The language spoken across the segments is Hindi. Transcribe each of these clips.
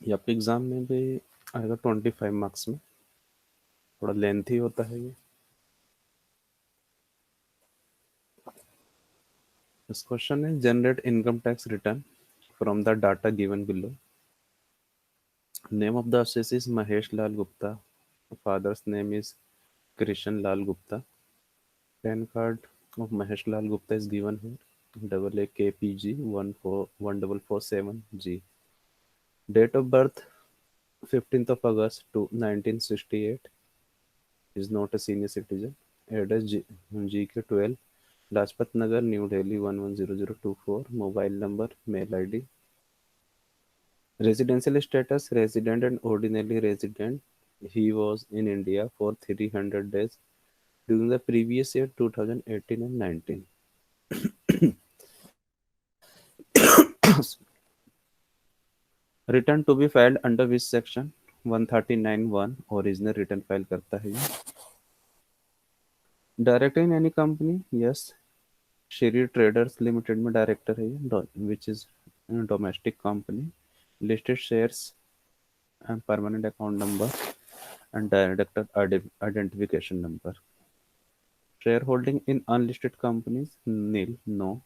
ये आपके एग्जाम में भी आएगा 25 मार्क्स में, थोड़ा लेंथी होता है ये। इस क्वेश्चन है generate income tax return from the data given below. Name of the assessee is Mahesh Lal Gupta. Father's name is Krishan Lal Gupta. PAN card of Mahesh Lal Gupta is given here. Double A KPG 14447G. Date of birth 15th of August to 1968. Is not a senior citizen. Address GK 12 Lajpat Nagar, New Delhi 110024. Mobile number, mail ID. Residential status resident and ordinary resident. He was in India for 300 days during the previous year 2018 and 19. Return to be filed under which section? 139(1). Original return file करता है ये. Director in any company? Yes. Shri Traders Limited में director है ये, which is a domestic company. Listed shares and permanent account number and director identification number. Shareholding in unlisted companies? Nil. No.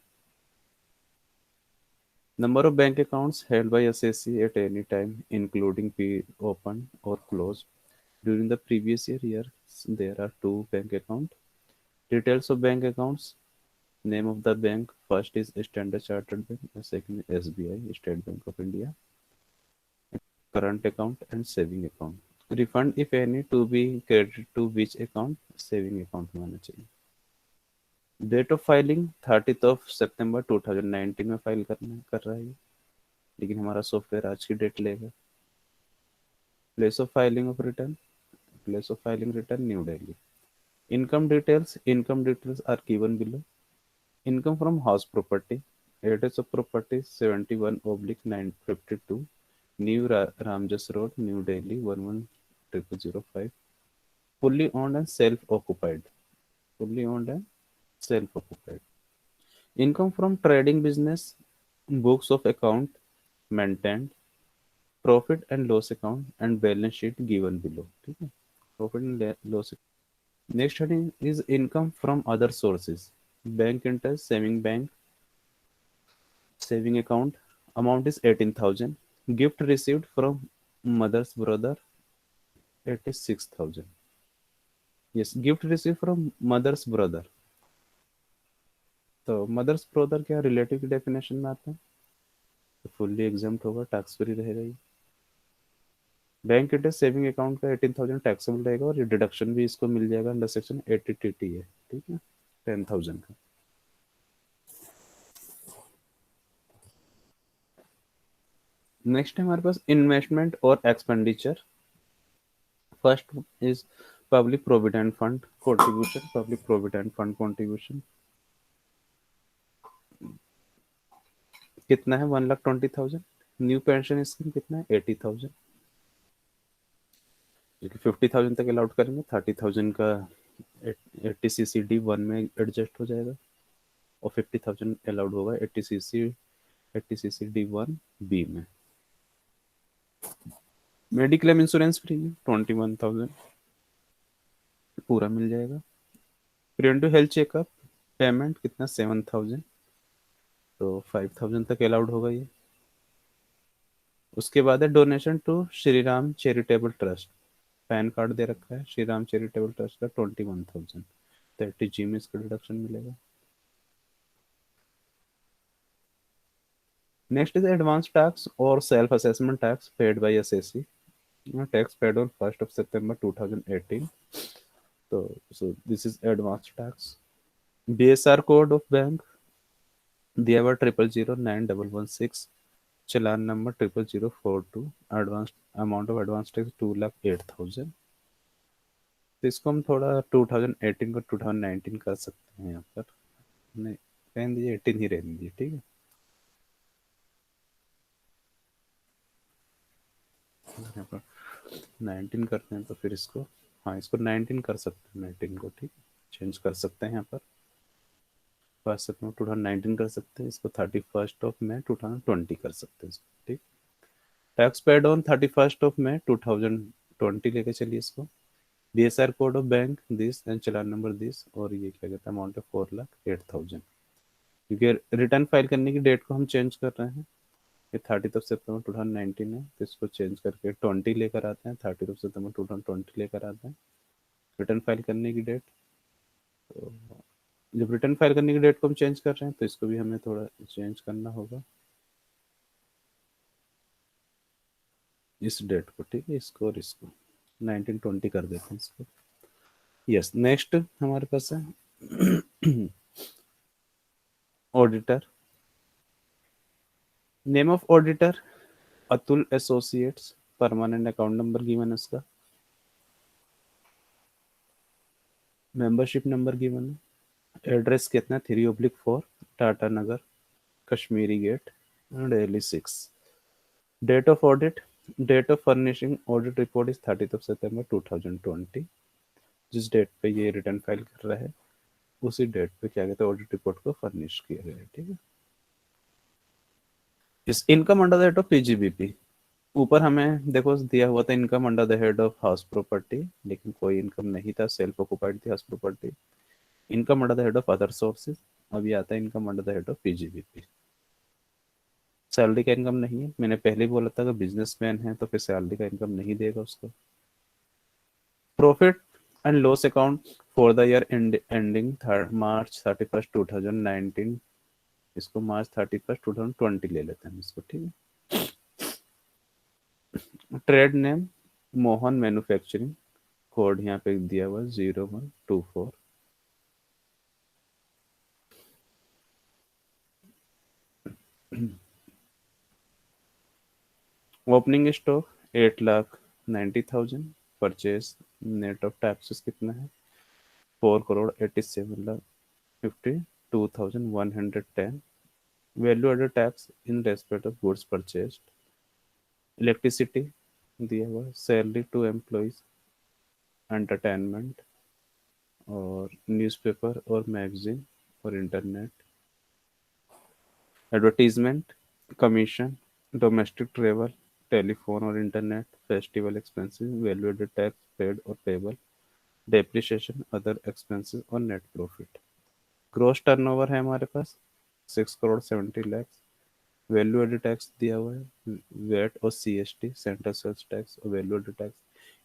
Number of bank accounts held by assessee at any time, including P open or closed. During the previous year, there are 2 bank accounts. Details of bank accounts. Name of the bank. First is Standard Chartered Bank. The second is SBI, State Bank of India. Current account and saving account. Refund, if any, to be credited to which account? Saving account में आना चाहिए. डेट ऑफ फाइलिंग 30 सितंबर 2019 में फाइल कर रहा है ये, लेकिन हमारा सॉफ्टवेयर आज की डेट लेगा. Place of filing of return. Place of filing return new Delhi. Income details. Income details are given below. Income from house property. Address of property 71/952 new Ramjas road, new Delhi 110005. Fully owned and self occupied. fully owned and self-occupied. Income from trading business, books of account maintained, profit and loss account and balance sheet given below. ठीक है, profit and loss. Next heading is income from other sources. Bank interest, saving account. Amount is 18,000. Gift received from mother's brother 86,000. Yes, gift received from mother's brother. तो मदर्स ब्रदर क्या रिलेटिव की डेफिनेशन में आता है, तो फुल्ली एग्जाम्प्ट होगा, टैक्स फ्री रहेगा ये. बैंक इंटरेस्ट सेविंग अकाउंट का 18,000 टैक्सेबल रहेगा और ये डिडक्शन भी इसको मिल जाएगा अंडर सेक्शन 80TT है. ठीक है, 10,000 का. नेक्स्ट है हमारे पास इन्वेस्टमेंट और expenditure. First is public provident fund contribution. Public provident fund contribution कितना है? 1,20,000. न्यू पेंशन स्कीम कितना है? 80,000. जो कि 50,000 तक अलाउड करेंगे. 30,000 का 80CCD1 में एडजस्ट हो जाएगा और 50,000 अलाउड होगा 80CCD1B में. मेडिक्लेम इंश्योरेंस फ्री है 21,000 पूरा मिल जाएगा. प्रिवेंटिव हेल्थ चेकअप पेमेंट कितना? 7,000, तो 5,000 तक अलाउड होगा ये. उसके बाद है donation to Shri Ram charitable trust. PAN card दे रखा है श्री राम चैरिटेबल ट्रस्ट का 21,000, 30G में इसका डिडक्शन मिलेगा. नेक्स्ट इज एडवांस टैक्स और self assessment tax paid by SSC. Tax paid on 1 सितंबर 2018. तो so this is advance tax. BSR code of bank दिया हुआ 000916. Challan number 00042. Advance amount of advance tax 2,08,000. तो इसको हम थोड़ा 2018 को 2019 कर सकते हैं यहाँ पर. नहीं, रहने दीजिए, 18 ही रहने दीजिए. ठीक है, यहाँ पर 19 करते हैं तो फिर इसको, हाँ इसको 19 कर सकते हैं. 19 को ठीक चेंज कर सकते हैं यहाँ पर. 1 सितंबर 2019 कर सकते हैं इसको. 31 मई 2020 कर सकते हैं इसको. ठीक. टैक्स पेड ऑन 31 मई 2020 लेके चलिए इसको। BSR code of bank this and challan number this, और ये क्या कहता है अमाउंट है 4,08,000। क्योंकि रिटर्न फाइल करने की डेट को हम चेंज कर रहे हैं, ये 30 सितंबर 2019 है, तो इसको चेंज करके 20 लेकर आते हैं, 30 सितंबर 2020 लेकर आते हैं रिटर्न फाइल करने की डेट। तो जब रिटर्न फाइल करने की डेट को हम चेंज कर रहे हैं तो इसको भी हमें थोड़ा चेंज करना होगा, इस डेट को, ठीक है, इसको और इसको 1920 कर देते हैं इसको। यस, नेक्स्ट हमारे पास है auditor. Name of auditor Atul associates, permanent account number given है उसका, मेंबरशिप नंबर गिवन है, एड्रेस कितना 3/4 Tata Nagar, Kashmiri Gate, Delhi 6। Date of audit, date of furnishing audit report is 30 सितंबर 2020। जिस डेट पे ये रिटर्न फाइल कर रहा है उसी डेट पे क्या कहते हैं ऑडिट रिपोर्ट को फर्निश किया गया है, ठीक है। इस income under the head of PGBP, ऊपर हमें देखो दिया हुआ था income under the head of house property, लेकिन कोई इनकम नहीं था, सेल्फ ऑक्युपाइड थी house property. Income under the head of other sources, अभी आता है income under the head of PGBP. Salary का इनकम नहीं है, मैंने पहले ही बोला था कि बिजनेसमैन है तो फिर सैलरी का इनकम नहीं देगा उसको। Profit and loss account for the year ending March 31, 2019, इसको March 31, 2020 ले लेते हैं इसको, ठीक है। Trade name Mohan manufacturing, code यहाँ पे दिया हुआ 0124। Opening stock 8,90,000, purchase net of taxes कितना है 4,87,52,110। Value added tax in respect of goods purchased, electricity दिया हुआ, सैलरी टू एम्प्लॉइज, एंटरटेनमेंट और न्यूज़पेपर और मैगजीन और internet, advertisement, commission, domestic travel, telephone और internet, festival expenses, value added tax paid और पेबल, डेप्रिसिएशन, अदर एक्सपेंसेस और नेट प्रॉफिट। ग्रॉस टर्नओवर है हमारे पास 6,70,00,000। वैल्यू एडेड टैक्स दिया हुआ है, वेट और सीएसटी, सेंट्रल सेल्स टैक्स और value added tax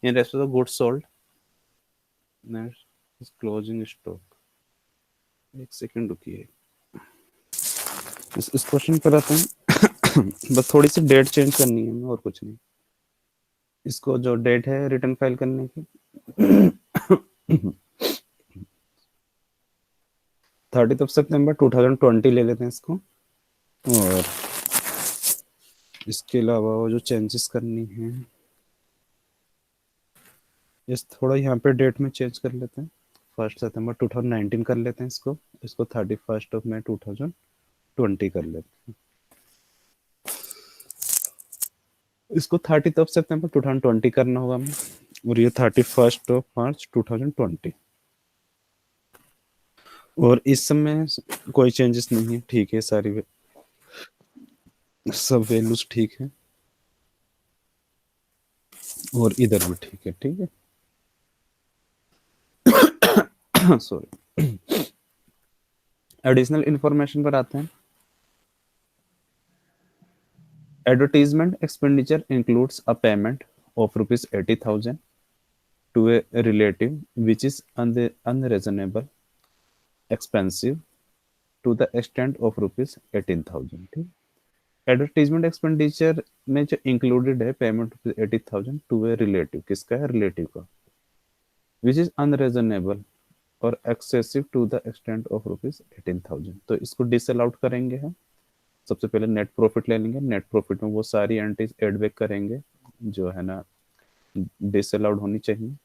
in respect of goods sold. Next closing stock, एक सेकंड रुकिए, इस क्वेश्चन पर आते हैं। बस थोड़ी सी डेट चेंज करनी है और कुछ नहीं। इसको जो डेट है रिटर्न फाइल करने की 30 सितंबर 2020 ले लेते हैं इसको। और इसके अलावा वो जो चेंजेस करनी है, इस थोड़ा यहाँ पे डेट में चेंज कर लेते हैं, 1 सितंबर 2019 कर लेते हैं इसको, इसको 31 मई 2020 कर लेते हैं, इसको 30 सितंबर 2020 करना होगा हमें, और ये 31 मार्च 2020। और इस समय कोई चेंजेस नहीं है, ठीक है, सारी सब वैल्यूज ठीक है, और इधर भी ठीक है, ठीक है। सॉरी, एडिशनल इंफॉर्मेशन पर आते हैं। Advertisement expenditure includes a payment of ₹80,000 to a relative which is unreasonable expensive to the extent of ₹18,000, ठीक। एडवर्टीजमेंट एक्सपेंडिचर में जो इंक्लूडेड है पेमेंट ₹80,000 टू ए रिलेटिव, किसका है, रिलेटिव का, विच इज अनरीजनेबल और excessive to the extent of ₹18,000, तो इसको डिसअलाउड करेंगे हम। सबसे पहले नेट प्रॉफिट ले लेंगे, नेट प्रॉफिट में वो सारी एंट्रीज एड बैक करेंगे जो है ना डिसअलाउड होनी चाहिए,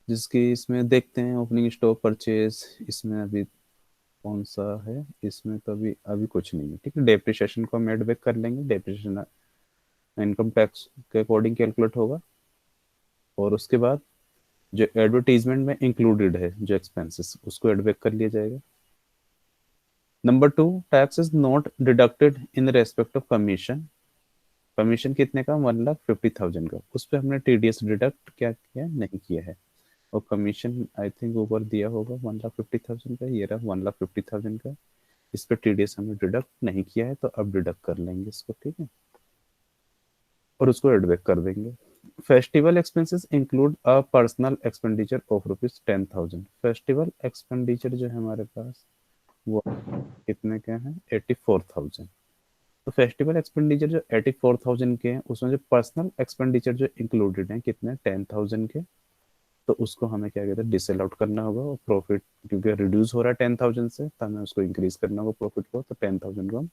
जिसकी इसमें देखते हैं ओपनिंग स्टॉक परचेज, इसमें अभी कौन सा है, इसमें तो अभी अभी कुछ नहीं है, ठीक है। डेप्रिसिएशन को हम एड बैक कर लेंगे, डेप्रिसिएशन इनकम टैक्स के अकॉर्डिंग कैलकुलेट होगा, और उसके बाद जो एडवर्टीजमेंट में इंक्लूडेड है जो एक्सपेंसेस उसको एड बैक कर लिया जाएगा। Number 2, tax is not deducted in respect of commission commission कितने का, 1,50,000 का, उस पर हमने टीडीएस डिडक्ट क्या किया, नहीं किया है। और कमीशन आई थिंक ऊपर दिया होगा 1,50,000 का, ये रहा 1,50,000 का, इस पर टीडीएस हमने डिडक्ट नहीं किया है, तो अब डिडक्ट कर लेंगे इसको, ठीक है, और उसको एड बैक कर देंगे। Festival expenses include a personal expenditure of ₹10,000। Festival expenditure जो है हमारे पास वो कितने के हैं, 84,000। तो फेस्टिवल एक्सपेंडिचर जो 84,000 के हैं, उसमें जो पर्सनल एक्सपेंडिचर जो इंक्लूडेड हैं कितने, 10,000 के, तो उसको हमें क्या कहते हैं, डिसेल आउट करना होगा। और प्रॉफिट क्योंकि रिड्यूस हो रहा है 10,000 से, तो हमें उसको इंक्रीज करना होगा प्रॉफिट को, तो 10,000 को हम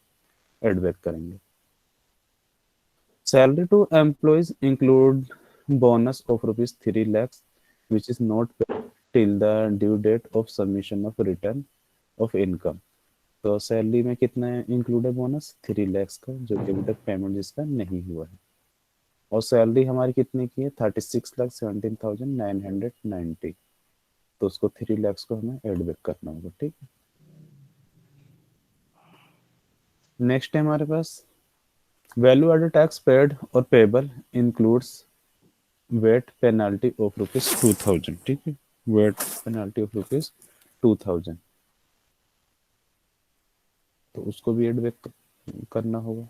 एड बैक करेंगे। Salary to employees include bonus of ₹3 lakhs which is not paid till the due date of submission of return of income। तो सैलरी में कितना इंक्लूड है बोनस, 3 lakhs का, जो कि अभी तक पेमेंट जिसका नहीं हुआ है। और सैलरी हमारी कितने की है, 36,17,990। तो उसको 3 lakhs को हमें एड बैक करना होगा, ठीक है। नेक्स्ट है हमारे पास वैल्यू एडेड टैक्स पेड और payable includes VAT penalty of ₹2,000, ठीक है, वेट पेनाल्टी ऑफ ₹2,000, तो उसको भी एड बैक करना होगा।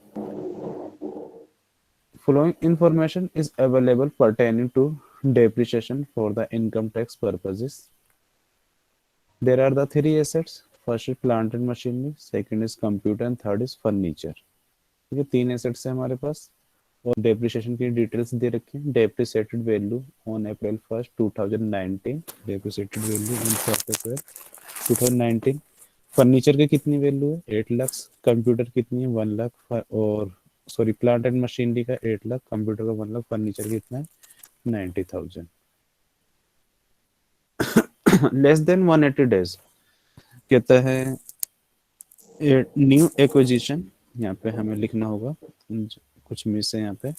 Following information is available pertaining to depreciation for the income tax purposes. There are the three assets. First is plant and machinery, second is computer and third is furniture। ठीक है, तीन एसेट्स है हमारे पास और डेप्रिसिएशन की डिटेल्स दे रखी है। Depreciated value on April 1st 2019, depreciated value on 1st April 2019। Furniture की कितनी वैल्यू है, 8 लाख। कंप्यूटर कितनी है, 1 लाख। और सॉरी, प्लांट एंड मशीनरी का 8 लाख, कंप्यूटर का 1 लाख, फर्नीचर कितना है, 90,000। लेस देन 180 डेज कहता है न्यू एक्विजिशन, यहाँ पे हमें लिखना होगा, कुछ मिस है यहाँ पे।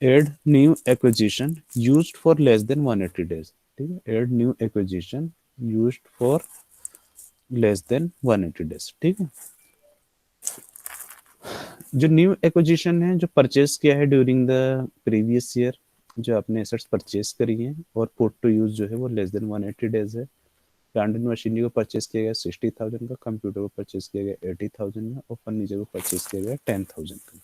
Add new acquisition used for less than 180 days, ठीक है, add new acquisition used for less than 180 days, ठीक है। जो न्यू एक्विजिशन है, जो परचेज किया है ड्यूरिंग द प्रीवियस ईयर, जो आपने एसेट्स परचेज करी हैं और पुट टू यूज जो है वो लेस देन 180 डेज है। प्लांट एंड मशीनरी को परचेज किया गया 60,000 का, कंप्यूटर को परचेज किया गया 80,000 का, और फर्नीचर को परचेज किया गया 10,000 का।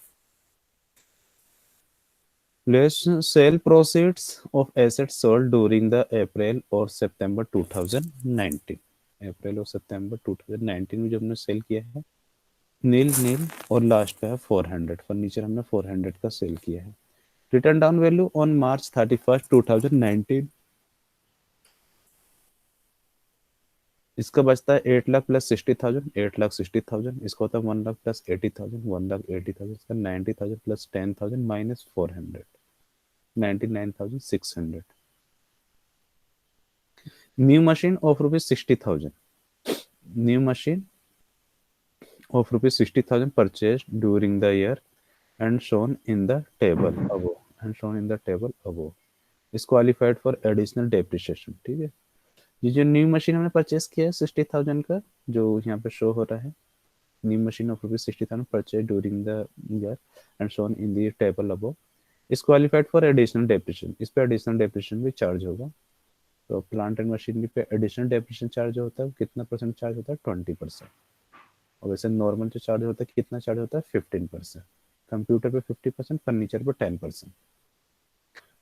Less sale proceeds of assets sold during the April और सितंबर 2019। अप्रैल और सितंबर 2019 में जो हमने सेल किया है, नील नील, और लास्ट पे है 400। फर्नीचर हमने 400 का सेल किया है। Return down value on March 31st 2019, इसका बचता है 8 लाख प्लस 60,000, 8,60,000। इसका होता है 1 लाख प्लस 80,000, 1,80,000। इसका 90,000 plus 10,000 minus 400, 99,600। New machine of ₹60,000, new machine of ₹60,000 purchased during the year and shown in the table above, and shown in the table above is qualified for additional depreciation, ठीक है। ये जो न्यू मशीन हमने परचेज किया है 60,000 का, जो यहाँ पे शो हो रहा है, new machine of ₹60,000 purchase during the year and shown in the table above is qualified for additional depreciation. इस पे एडिशनल डेप्रिसिएशन भी चार्ज होगा। तो प्लांट एंड मशीनरी पे एडिशनल डेप्रिसिएशन चार्ज होता है, कितना परसेंट चार्ज होता है, 20%। और वैसे नॉर्मल जो चार्ज होता है कितना चार्ज होता है, 15%। कंप्यूटर पे 50%, फर्नीचर पे 10%।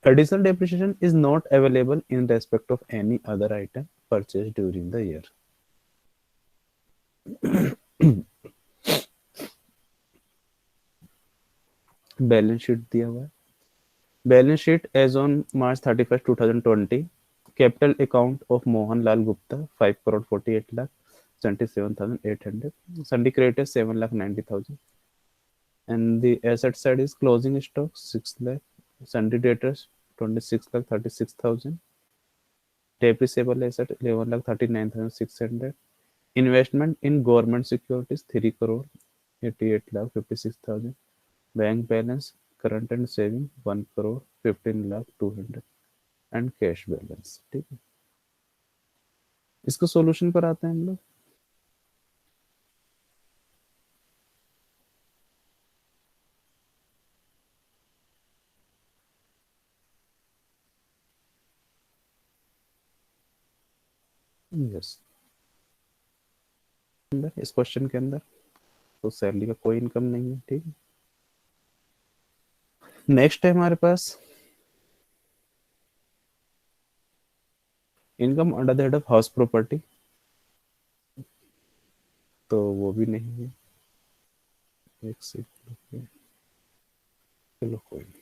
Additional depreciation is not available in respect of any other item purchased during the year। Balance sheet दिया हुआ है। Balance sheet as on March 31st 2020। Capital account of Mohan Lal Gupta 5,48,77,800। Sundry creditor 7,90,000 and the asset side is closing stock 6 lakh, sundry debtors 26,36,000, depreciable asset 11,39,600, investment in government securities 3 crore 88,56,000, bank balance current and saving 1 crore 15,200 and cash balance, ठीक है। इसको सॉल्यूशन पर आते हैं हम लोग। यस, अंदर इस क्वेश्चन के अंदर तो सैलरी का कोई इनकम नहीं है, ठीक है। नेक्स्ट है हमारे पास income under the head of house property, तो वो भी नहीं है। एक सेकंड, चलो कोई नहीं,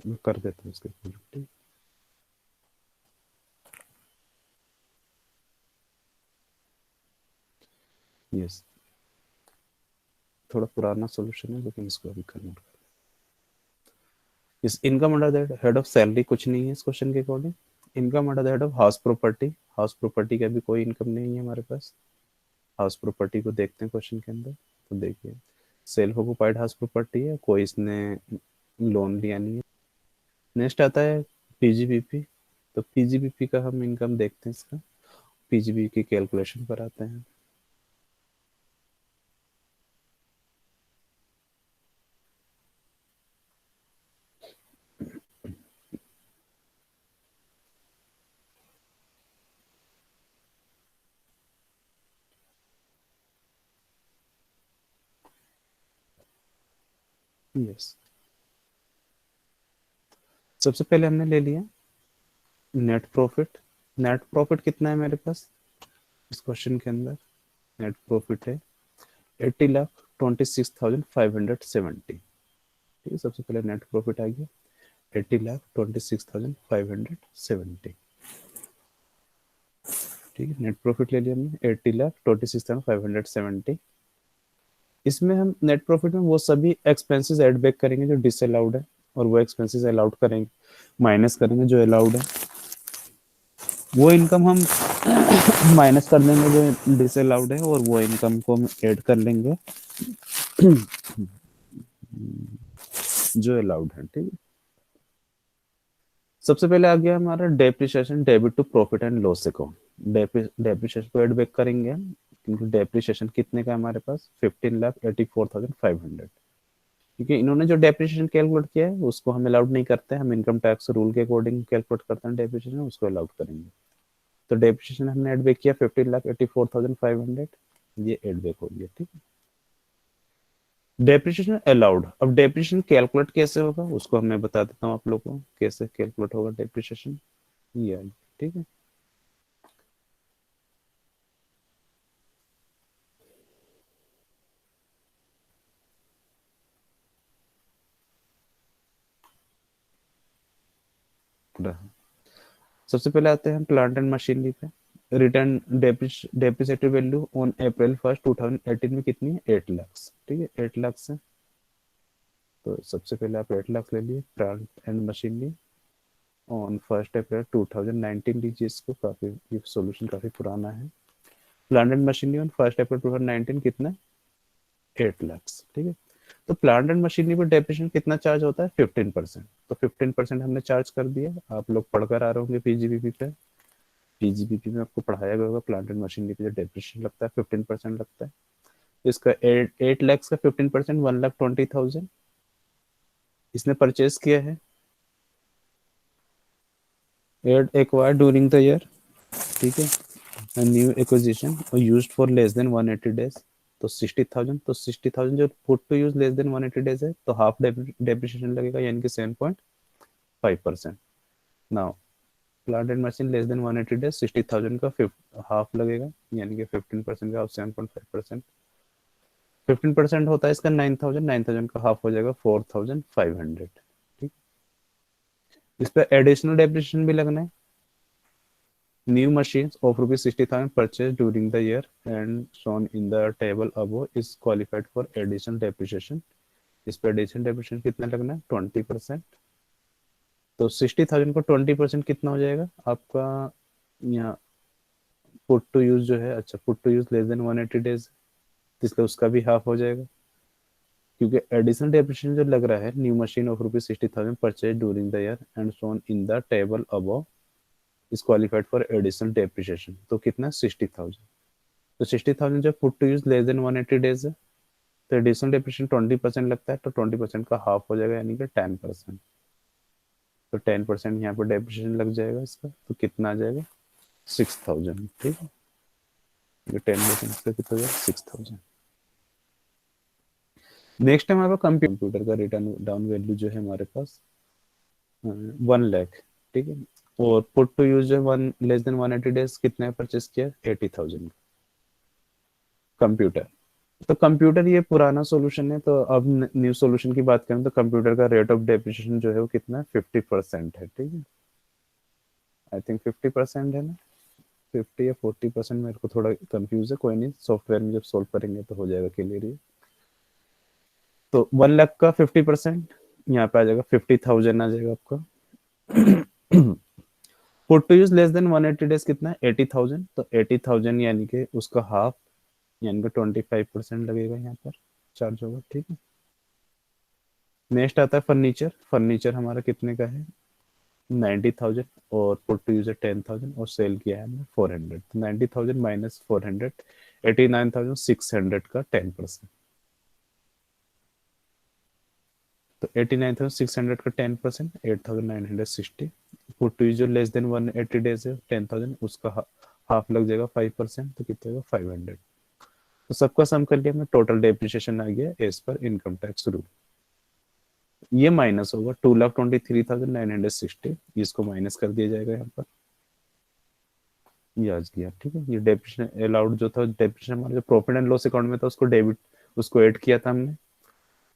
मैं कर देता हूँ उसके ऊपर, ठीक। यस, थोड़ा पुराना सॉल्यूशन है लेकिन इसको अभी कन्वर्ट कर, इस income under the head of salary कुछ नहीं है इस क्वेश्चन के according. Income under the head of house property, house property का भी कोई इनकम नहीं है हमारे पास। हाउस प्रॉपर्टी को देखते हैं क्वेश्चन के अंदर, तो देखिए सेल्फ ऑक्युपाइड हाउस प्रॉपर्टी है, कोई इसने लोन लिया नहीं है। नेक्स्ट आता है पीजीबीपी, तो पीजीबीपी का हम इनकम देखते हैं इसका, पीजीबी की कैलकुलेशन पर आते हैं। यस, सबसे पहले हमने ले लिया नेट प्रॉफिट। नेट प्रॉफिट कितना है मेरे पास इस क्वेश्चन के अंदर, नेट प्रॉफिट है 80,26,570, ठीक है। सबसे पहले नेट प्रॉफिट आ गया 80,26,570, ठीक है। नेट प्रॉफिट ले लिया हमने 80,26,570। इसमें हम नेट प्रॉफिट में वो सभी एक्सपेंसेस ऐड बैक करेंगे जो डिसअलाउड है, और वो एक्सपेंसेस अलाउड करेंगे, माइनस करेंगे जो अलाउड है। वो इनकम हम माइनस कर देंगे जो डिसअलाउड है, और वो इनकम को हम ऐड कर लेंगे जो अलाउड है, ठीक है। सबसे पहले आ गया हमारा depreciation, debit to profit and loss account. Depreciation को ऐड बैक करेंगे हम, क्योंकि डेप्रिसिएशन कितने का है हमारे पास 15,84,500, क्योंकि इन्होंने जो डेप्रिसिएशन कैलकुलेट किया है उसको हम अलाउड नहीं करते, हम इनकम टैक्स रूल के अकॉर्डिंग कैलकुलेट करते हैं डेप्रिसिएशन, उसको अलाउड करेंगे। तो डेप्रिसिएशन हमने ऐड बैक किया 15,84,500, ये ऐड बैक हो गया, ठीक है। डेप्रिसिएशन अलाउड, अब डेप्रिसिएशन कैलकुलेट कैसे होगा उसको मैं बता देता हूँ आप लोगों को, कैसे कैलकुलेट होगा डेप्रिसिएशन, ये आएगा, ठीक है। सबसे पहले आते हैं प्लांट एंड मशीनरी पे। Return depreciated value on April 1 2018 में कितनी है 8 लाख, ठीक है। 8 लाख से, तो सबसे पहले आप 8 लाख ले लिए plant and machinery on 1 April 2019 लीजिए इसको, काफी ये सॉल्यूशन काफी पुराना है। Plant and machinery on 1 April 2019 कितना 8 लाख, ठीक है। तो प्लांट एंड मशीनरी पर डेप्रिसिएशन कितना चार्ज होता है 15%, तो 15% हमने चार्ज कर दिया। आप लोग पढ़कर आ रहे होंगे पीजीबीपी पे, पीजीबीपी में आपको पढ़ाया गया होगा प्लांट एंड मशीनरी पे जो डेप्रिसिएशन लगता है 15% लगता है। तो इसका 8 लाख का 15% 1,20,000 इसने परचेज किया है, add acquired during the year, ठीक है। न्यू एक्विजिशन और used for less than 180 days, तो 60,000, तो 60,000 जो put to use less than 180 days है, तो हाफ डेप्रिसिएशन लगेगा, यानी कि 7.5%। Now plant and machine less than 180 days 60,000 का हाफ लगेगा, यानी कि 15% का हाफ 7.5%। 15% होता है इसका 9,000, 9,000 का हाफ हो जाएगा 4,500, ठीक। इस पे एडिशनल डेप्रिसिएशन भी लगना है। New machines of rupees 60,000 purchased during the year and shown in the table above is qualified for additional depreciation। इस पे एडिशनल डेप्रिसिएशन कितना लगना है 20%। तो 60,000 को 20% कितना हो जाएगा आपका, यहाँ पुट टू यूज जो है, अच्छा put to use less than 180 days, इसलिए उसका भी हाफ हो जाएगा, क्योंकि एडिशनल डेप्रिसिएशन जो लग रहा है new machine of rupees 60,000 purchase during the year and shown in the table above is qualified for additional depreciation, तो कितना 60,000। तो 60,000 जब put to use less than 180 days है, तो एडिशनल डेप्रिसिएशन 20% लगता है, तो 20% का हाफ हो जाएगा, यानी कि 10%। तो 10% यहाँ पर डेप्रिसिएशन लग जाएगा इसका, तो कितना आ जाएगा 6,000, ठीक है। ये 10% का कितना हो गया 6000। नेक्स्ट टाइम हमारे पास कंप्यूटर का रिटर्न डाउन वैल्यू जो है हमारे पास 1 लाख, ठीक है। और पुट टू यूज जो है वन लेस देन 180 डेज कितने परचेस किया 80,000 कंप्यूटर। तो कंप्यूटर ये पुराना सॉल्यूशन है, तो अब न्यू सॉल्यूशन की बात करें तो कंप्यूटर का रेट ऑफ डेप्रिसिएशन जो है वो कितना है 50% है, ठीक है। आई थिंक 50% है ना, 50 या 40%, मेरे को थोड़ा कंफ्यूज है, कोई नहीं, सॉफ्टवेयर में जब सॉल्व करेंगे तो हो जाएगा क्लियर ये। तो 1 लाख का 50% यहाँ पे आ जाएगा 50,000 आ जाएगा आपका। Put to use less than 180 days कितना है 80,000, तो 80,000 यानी कि उसका हाफ, यानी कि 25% लगेगा यहाँ पर चार्ज होगा, ठीक है। नेक्स्ट आता है फर्नीचर। फर्नीचर हमारा कितने का है 90,000, और पुट टू यूज है 10,000, और सेल किया है हमने 400, तो 90,000 माइनस 400 89,600 का 10%। तो 89,600 का 10% 8,960। पुट टू यूज जो लेस देन 180 डेज है 10,000, उसका हाफ लग जाएगा 5%, तो कितना होगा 500। तो सबका सम कर लिया हमने, टोटल डेप्रिसिएशन आ गया एज पर इनकम टैक्स रूल। ये माइनस होगा 2,23,960, इसको माइनस कर दिया जाएगा यहाँ पर, ये आ गया, ठीक है। ये डेप्रिसिएशन अलाउड जो था, डेप्रिसिएशन हमारा जो प्रॉफिट एंड लॉस अकाउंट में था उसको डेबिट, उसको ऐड किया था हमने,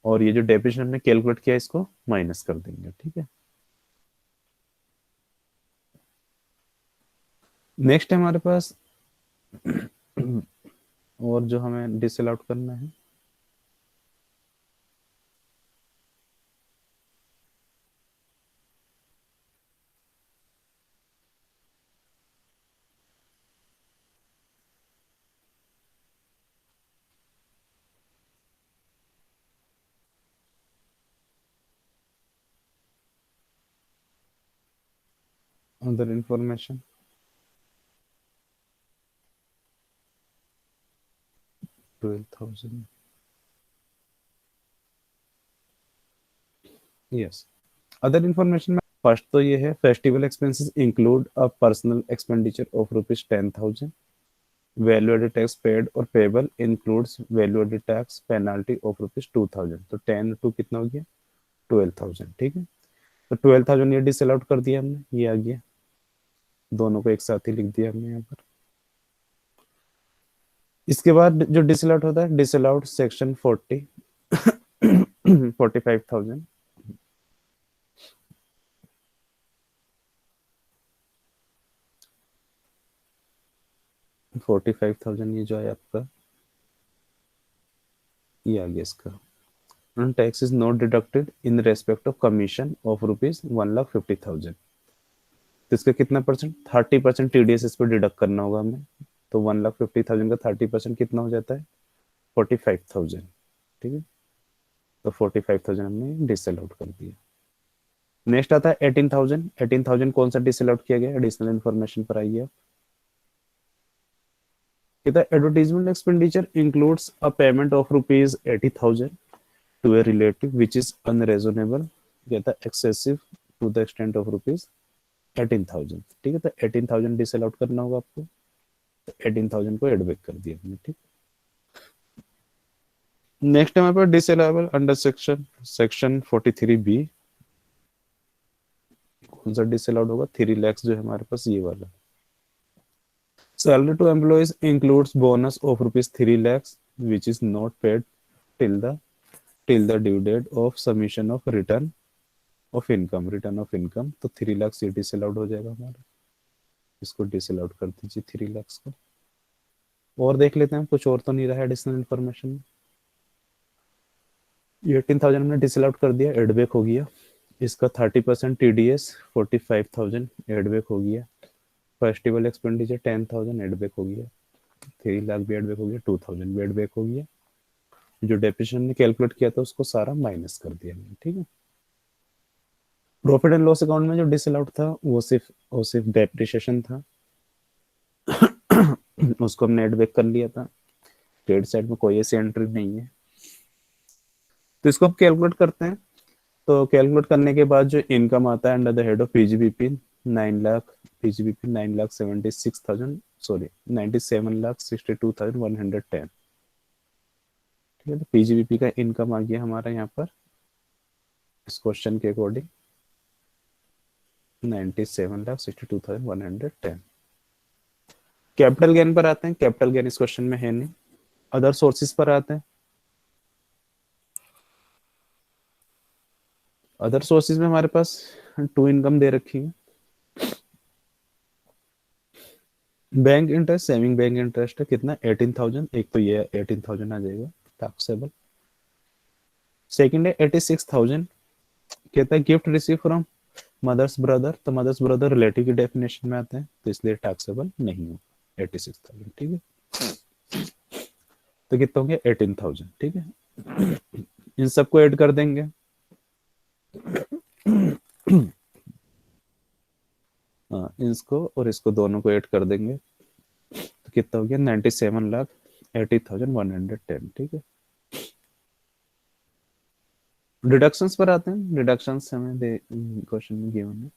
और ये जो डेप्रिसिएशन हमने कैलकुलेट किया इसको माइनस कर देंगे, ठीक है। नेक्स्ट है हमारे पास और जो हमें डिसअलाउड करना है, other information 12,000, yes. Other information में फर्स्ट तो ये है festival expenses include a personal expenditure of ₹10,000। Value added tax paid और payable includes value added tax penalty of ₹2,000, तो 10 टू कितना हो गया 12,000, ठीक है। तो 12,000 ये डिसअलाउड कर दिया हमने, ये आ गया, दोनों को एक साथ ही लिख दिया हमने यहाँ पर। इसके बाद जो डिसअलाउड होता है, डिसअलाउड सेक्शन 40 45,000, 45,000 ये जो है आपका, ये आ गया इसका। Tax is not deducted in respect of commission of ₹1,50,000। तो इसका कितना परसेंट 30% TDS इस पर डिडक्ट करना होगा हमें। तो 1,50,000 का 30% कितना हो जाता है 45,000, ठीक है। तो 45,000 हमने डिसअलाउड कर दिया। नेक्स्ट आता है 18,000। 18,000 कौन सा डिसअलाउड किया गया, एडिशनल इन्फॉर्मेशन पर आइए। कहता है advertisement expenditure includes a payment of ₹80,000 to a relative which is unreasonable, कहता है excessive to the extent of ₹18,000, ठीक है। तो 18,000 डिसअलाउड करना होगा आपको, तो 18,000 को एड बैक कर दिया हमने, ठीक। नेक्स्ट हमारे पास disallowable under section section 43B। कौन सा डिसअलाउड होगा 3 लाख जो है हमारे पास ये वाला। Salary to employees includes bonus of ₹3 lakh which is not paid till the due date of submission of return of income, return of income. तो 3 लाख से डिसअलाउड हो जाएगा हमारा, इसको डिसअलाउड कर दीजिए 3 लाख को। और देख लेते हैं कुछ और तो नहीं रहा एडिशनल इन्फॉर्मेशन में। 18,000 हमने डिसअलाउड कर दिया, एडबैक हो गया। इसका 30% TDS 45,000 एडबैक हो गया। फेस्टिवल एक्सपेंडिचर 10,000 एडबैक हो गया। 3 लाख भी एडबैक हो गया, 2,000 भी एडबैक हो गया। जो डेप्रिसिएशन ने कैलकुलेट किया था उसको सारा माइनस कर दिया हमने, ठीक है। प्रॉफिट एंड लॉस अकाउंट में जो डिसअलाउड था वो सिर्फ डेप्रिसिएशन था उसको हमने एडबैक कर लिया था। क्रेडिट साइड में कोई ऐसी एंट्री नहीं है, तो इसको हम कैलकुलेट करते हैं। तो कैलकुलेट करने के बाद जो इनकम आता है under the head of PGBP 9 lakh, PGBP 9,76,000, sorry 97,62,110। ठीक है, तो पीजीबीपी का इनकम आ गया हमारा यहाँ पर इस क्वेश्चन के अकॉर्डिंग 97,62,110। कैपिटल गेन पर आते हैं, कैपिटल गेन इस क्वेश्चन में है नहीं। अदर सोर्सेज पर आते हैं। अदर सोर्सेज में हमारे पास टू इनकम दे रखी है, bank interest, saving bank interest है कितना 18,000, एक तो ये 18,000 आ जाएगा टैक्सेबल। सेकंड है 86,000, कहता है gift receive from mother's brother, तो मदर्स ब्रदर रिलेटिव की डेफिनेशन में आते हैं, तो इसलिए टैक्सेबल नहीं हो 86,000। ठीक है, तो कितना हो गया 18,000। ठीक है, इन सबको ऐड कर देंगे। हाँ, इसको और इसको दोनों को ऐड कर देंगे, तो कितना हो गया 97,80,110। ठीक है, डिडक्शंस पर आते हैं। डिडक्शंस हमें क्वेश्चन में गिवन है।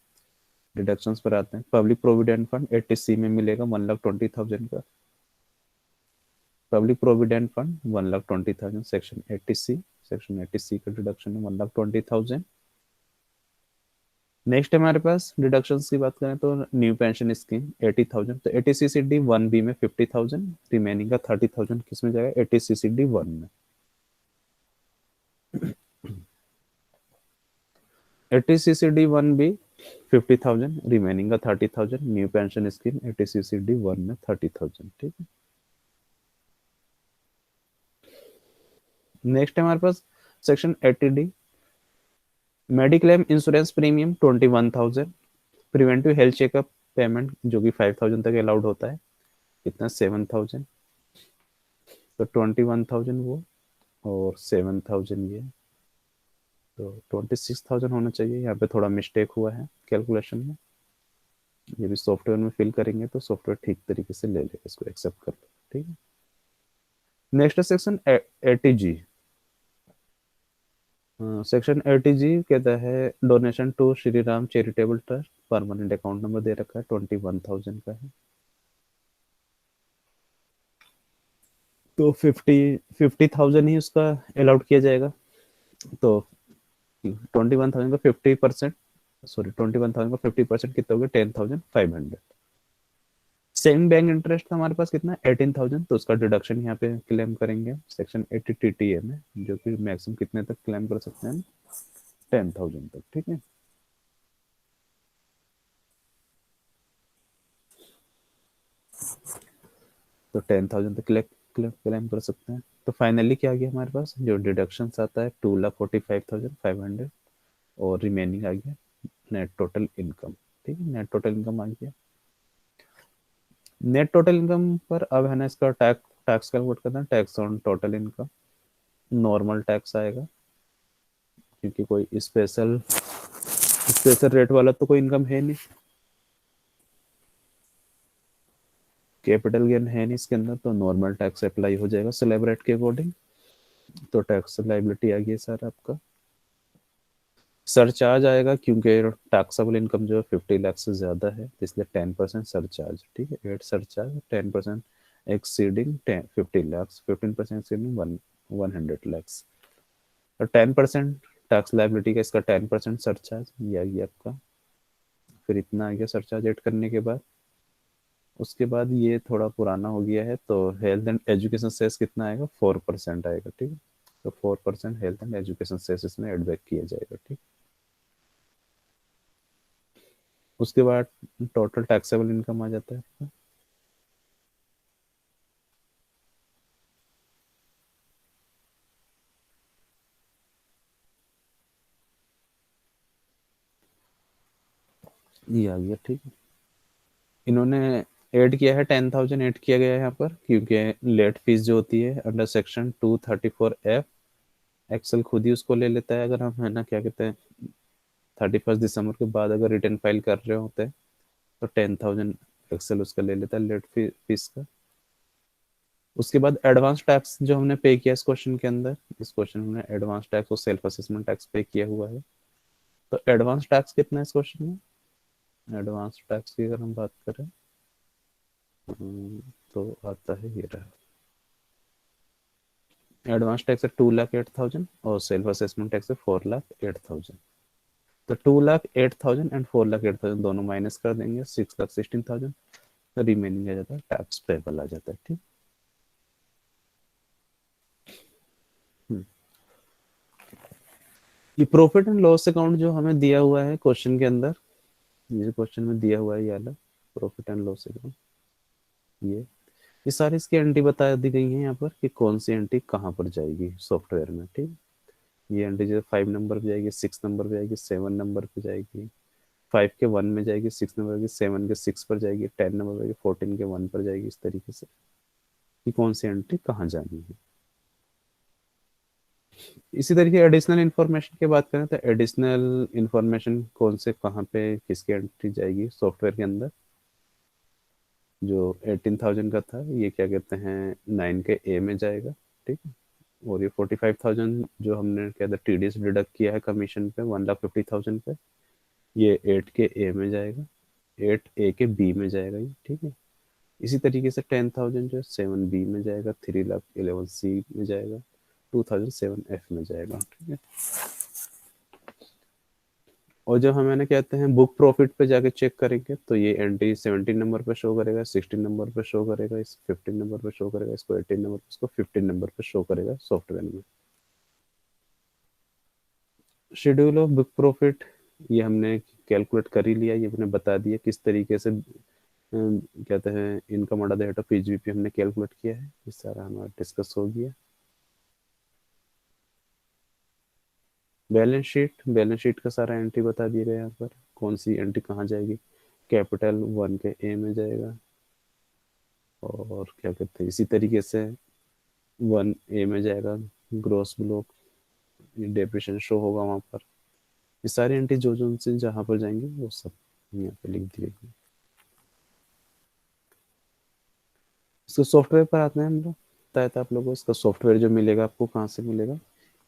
डिडक्शंस पर आते हैं। पब्लिक प्रोविडेंट फंड 80C में मिलेगा 1,20,000 का। Public provident fund 1,20,000 section 80C, section 80C का डिडक्शन है 1,20,000। नेक्स्ट हमारे पास डिडक्शंस की बात करें तो न्यू पेंशन स्कीम 80,000, तो 80CCD1B में 50,000, रिमेनिंग का 30,000 किस में जाएगा 80CCD1 में। 80CCD1B 50,000, रिमेनिंग का 30,000, न्यू पेंशन स्कीम 80CCD1 में 30,000। ठीक है, नेक्स्ट है हमारे पास section 80D, mediclaim insurance premium 21,000, preventive health checkup payment जो कि 5,000 तक अलाउड होता है, कितना 7,000, तो 21,000 वो और 7,000 ये, तो 26,000 होना चाहिए। यहाँ पे थोड़ा मिस्टेक हुआ है कैलकुलेशन में, ये भी सॉफ्टवेयर में फिल करेंगे तो सॉफ्टवेयर ठीक तरीके से ले लेगा, इसको एक्सेप्ट कर लो। ठीक है, next section 80G। Section 80G कहता है donation to Shri Ram charitable trust, permanent account number दे रखा है 21,000 का है, तो 50,000 ही उसका अलाउड किया जाएगा। तो 21,000 का 50%, सॉरी 21,000 का 50% कितना हो गया 10,500। सेविंग बैंक इंटरेस्ट हमारे पास कितना 18,000, तो उसका डिडक्शन यहाँ पे क्लेम करेंगे सेक्शन 80TTA में, जो कि मैक्सिमम कितने तक क्लेम कर सकते हैं 10,000 तक। ठीक है, तो 10,000 तक क्लेम कर सकते हैं। तो फाइनली क्या आ गया हमारे पास, जो डिडक्शन आता है 2,45,500 और रिमेनिंग आ गया नेट टोटल इनकम। ठीक है, नेट टोटल इनकम आ गया। नेट टोटल इनकम पर अब है ना इसका टैक्स कैलकुलेट करना है, tax on total income, normal tax आएगा, क्योंकि कोई स्पेशल स्पेशल रेट वाला तो कोई इनकम है नहीं, कैपिटल गेन है नहीं इसके अंदर, तो नॉर्मल टैक्स अप्लाई हो जाएगा स्लैब रेट के अकॉर्डिंग। तो टैक्स लाइबिलिटी आ गई सर आपका। सरचार्ज आएगा क्योंकि टैक्सेबल इनकम जो है 50 लाख से ज़्यादा है, तो इसलिए 10% सरचार्ज। ठीक है, at surcharge 10% exceeding 50 lakh, 15% exceeding 100 lakh, और 10% टैक्स लाइबिलिटी का इसका 10% सरचार्ज ये आ गया आपका। फिर इतना आ गया सरचार्ज एड करने के बाद। उसके बाद ये थोड़ा पुराना हो गया है, तो हेल्थ एंड एजुकेशन सेस कितना आएगा 4% आएगा। ठीक है, तो 4% हेल्थ एंड एजुकेशन सेस इसमें एड बैक किया जाएगा। ठीक, उसके बाद टोटल टैक्सेबल इनकम आ जाता है आपका। ये आ गया। ठीक है, इन्होंने ऐड किया है 10,000 ऐड किया गया है यहाँ पर, क्योंकि लेट फीस जो होती है अंडर सेक्शन 234F, एक्सेल खुद ही उसको ले लेता है अगर हम है ना क्या कहते हैं 31 दिसंबर के बाद अगर रिटर्न फाइल कर रहे होते हैं, तो 10,000 एक्सेल उसका ले लेता है लेट फीस का। उसके बाद एडवांस टैक्स जो हमने पे किया इस क्वेश्चन के अंदर, इस क्वेश्चन में एडवांस टैक्स और सेल्फ असेसमेंट टैक्स पे किया हुआ है, तो एडवांस टैक्स कितना है इस क्वेश्चन में एडवांस टैक्स की अगर हम बात करें, तो आता है ये रहा। एडवांस टैक्स है 2,08,000 और सेल्फ असेसमेंट टैक्स है 4,08,000। तो 2,08,000 एंड 4,08,000 दोनों माइनस कर देंगे, 6,16,000। तो रिमेनिंग आ जाता है टैक्स पेबल आ जाता है। ठीक। हम्म। ये प्रॉफिट एंड लॉस अकाउंट जो हमें दिया हुआ है क्वेश्चन के अंदर, ये क्वेश्चन में दिया हुआ है ये वाला प्रॉफिट एंड लॉस अकाउंट, ये सारी इसकी एंट्री बता दी गई है यहाँ पर कि कौन सी एंट्री कहाँ पर जाएगी सॉफ्टवेयर में। ठीक। ये एंट्री जो 5 नंबर पे जाएगी, 6 नंबर पे जाएगी, 7 नंबर पे जाएगी, 5 के 1 में जाएगी, 6 नंबर की, 7 के 6 पर जाएगी, 10 नंबर पे जाएगी, 14 के 1 पर जाएगी, इस तरीके से कि कौन सी एंट्री कहाँ जानी है। इसी तरीके एडिशनल इन्फॉर्मेशन की बात करें तो एडिशनल इन्फॉर्मेशन कौन से कहाँ पे किसकी एंट्री जाएगी सॉफ्टवेयर के अंदर। जो 18,000 का था ये क्या कहते हैं 9 के ए में जाएगा। ठीक है। और ये 45,000 जो हमने क्या था टीडीएस डिडक्ट किया है कमीशन पे 1,50,000 पे, ये 8 के ए में जाएगा, 8 ए के बी में जाएगा ये। ठीक है। इसी तरीके से 10,000 जो है 7 बी में जाएगा, 3,11 सी में जाएगा, 2,000 7 एफ में जाएगा। ठीक है। और जब हम है ना कहते हैं बुक प्रॉफिट पे जाके चेक करेंगे तो ये एंट्री 17 नंबर पे शो करेगा, 16 नंबर पे शो करेगा, इस 15 नंबर पे शो करेगा, इसको 18 नंबर पे, इसको 15 नंबर पे शो करेगा सॉफ्टवेयर में। शेड्यूल ऑफ बुक प्रॉफिट ये हमने कैलकुलेट कर ही लिया, ये हमने बता दिया किस तरीके से कहते हैं income order the head of PGBP हमने कैलकुलेट किया है, ये सारा हमारा डिस्कस हो गया। बैलेंस शीट का सारा एंट्री बता दिया गया यहाँ पर, कौन सी एंट्री कहाँ जाएगी। कैपिटल 1 के ए में जाएगा, और क्या कहते हैं इसी तरीके से 1 ए में जाएगा ग्रोस ब्लॉक, डेप्रिसिएशन शो होगा वहाँ पर। ये सारी एंट्री जो जो उनसे जहाँ पर जाएंगे वो सब यहाँ पे लिख दिए गए। इसको सॉफ्टवेयर पर आते हैं हम लोग, बताया था आप लोगों को इसका सॉफ्टवेयर जो मिलेगा आपको कहाँ से मिलेगा।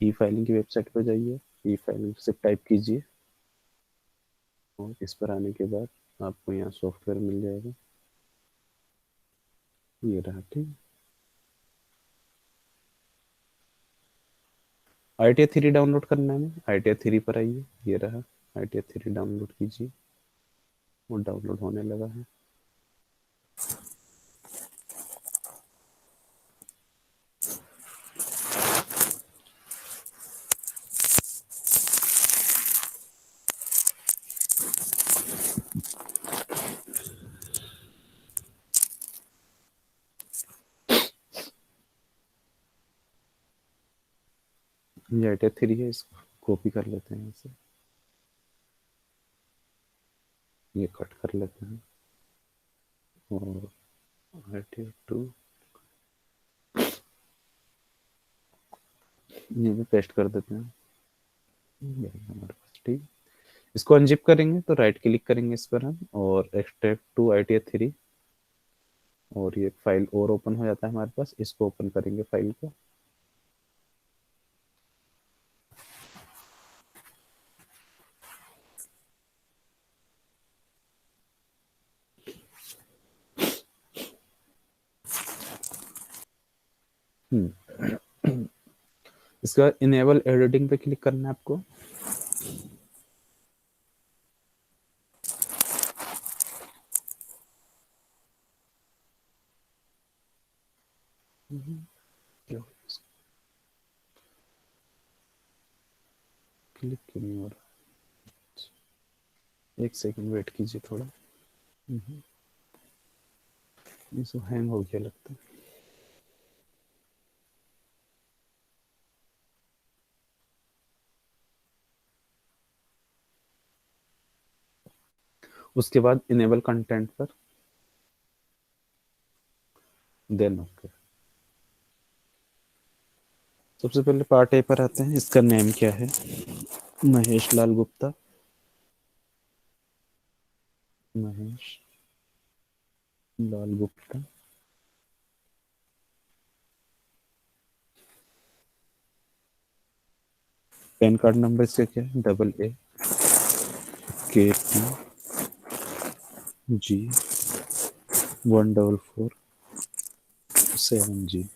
ई फाइलिंग की वेबसाइट पर जाइए, ई फाइलिंग से टाइप कीजिए, और इस पर आने के बाद आपको यहाँ सॉफ्टवेयर मिल जाएगा, ये रहा। ठीक। ITI 3 डाउनलोड करना है, ITI 3 पर आइए, ये रहा ITI 3 डाउनलोड कीजिए, वो डाउनलोड होने लगा है। ये ITI 3 है, इसको कॉपी कर लेते हैं इसे, ये कट कर लेते हैं, और ITI 2 ये भी पेस्ट कर देते हैं, ये हमारे पास। ठीक। इसको अनजिप करेंगे तो राइट क्लिक करेंगे इस पर हम, और एक्सट्रैक्ट टू ITI 3, और ये फाइल और ओपन हो जाता है हमारे पास, इसको ओपन करेंगे फाइल को। इसके बाद इनेबल एडिटिंग पे क्लिक करना है आपको। क्लिक क्यों नहीं हो रहा, एक सेकंड वेट कीजिए थोड़ा। इसको हैंग हो गया लगता है। उसके बाद इनेबल कंटेंट पर, देन ओके। सबसे पहले पार्ट ए पर आते हैं, इसका नेम क्या है, Mahesh Lal Gupta, Mahesh Lal Gupta. Pan card number इसका क्या है, 88KP G 144 7G.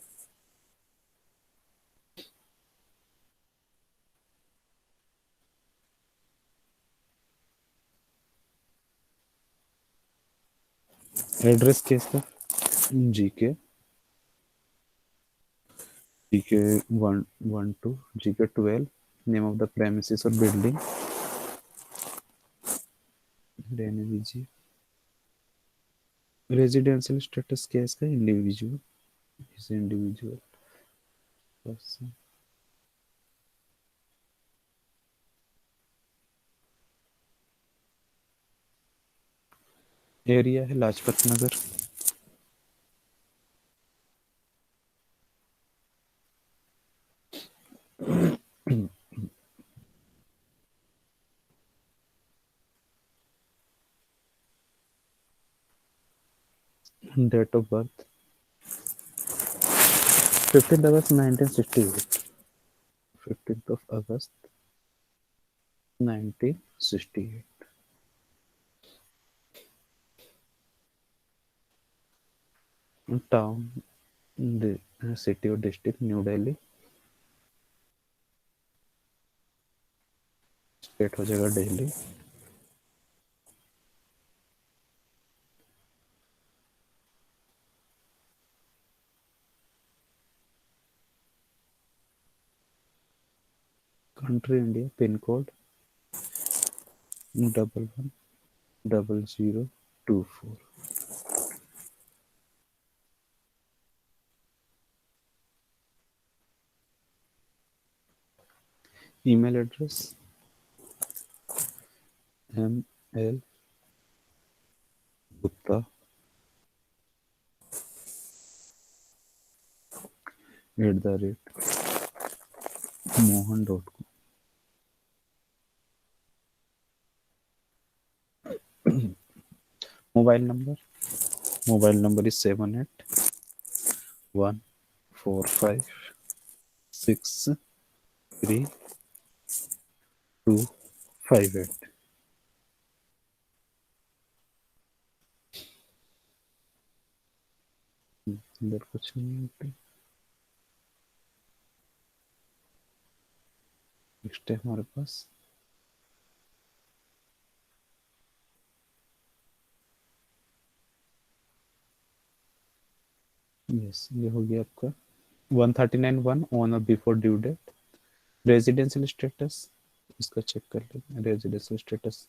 एड्रेस किसका? GK GK 112 GK 12. Name of the premises or building. रहने दीजिए. रेजिडेंशियल स्टेटस क्या है इसका? Individual. Is individual person. Area है Lajpat Nagar. Date of birth 15 August 1968. 15 August 1968. Town, city और डिस्ट्रिक्ट न्यू दिल्ली. स्टेट हो जाएगा Delhi. Country India. Pin code 110024. Email address ml@mohan.com. Mobile number. Mobile number is 78 145 6 3 2 5 8. अंदर कुछ नहीं होता. नेक्स्ट है हमारे पास. यस, ये हो गया आपका 139(1) ऑन और before due date. Residential status इसका चेक कर लेते हैं. रेजिडेंशियल स्टेटस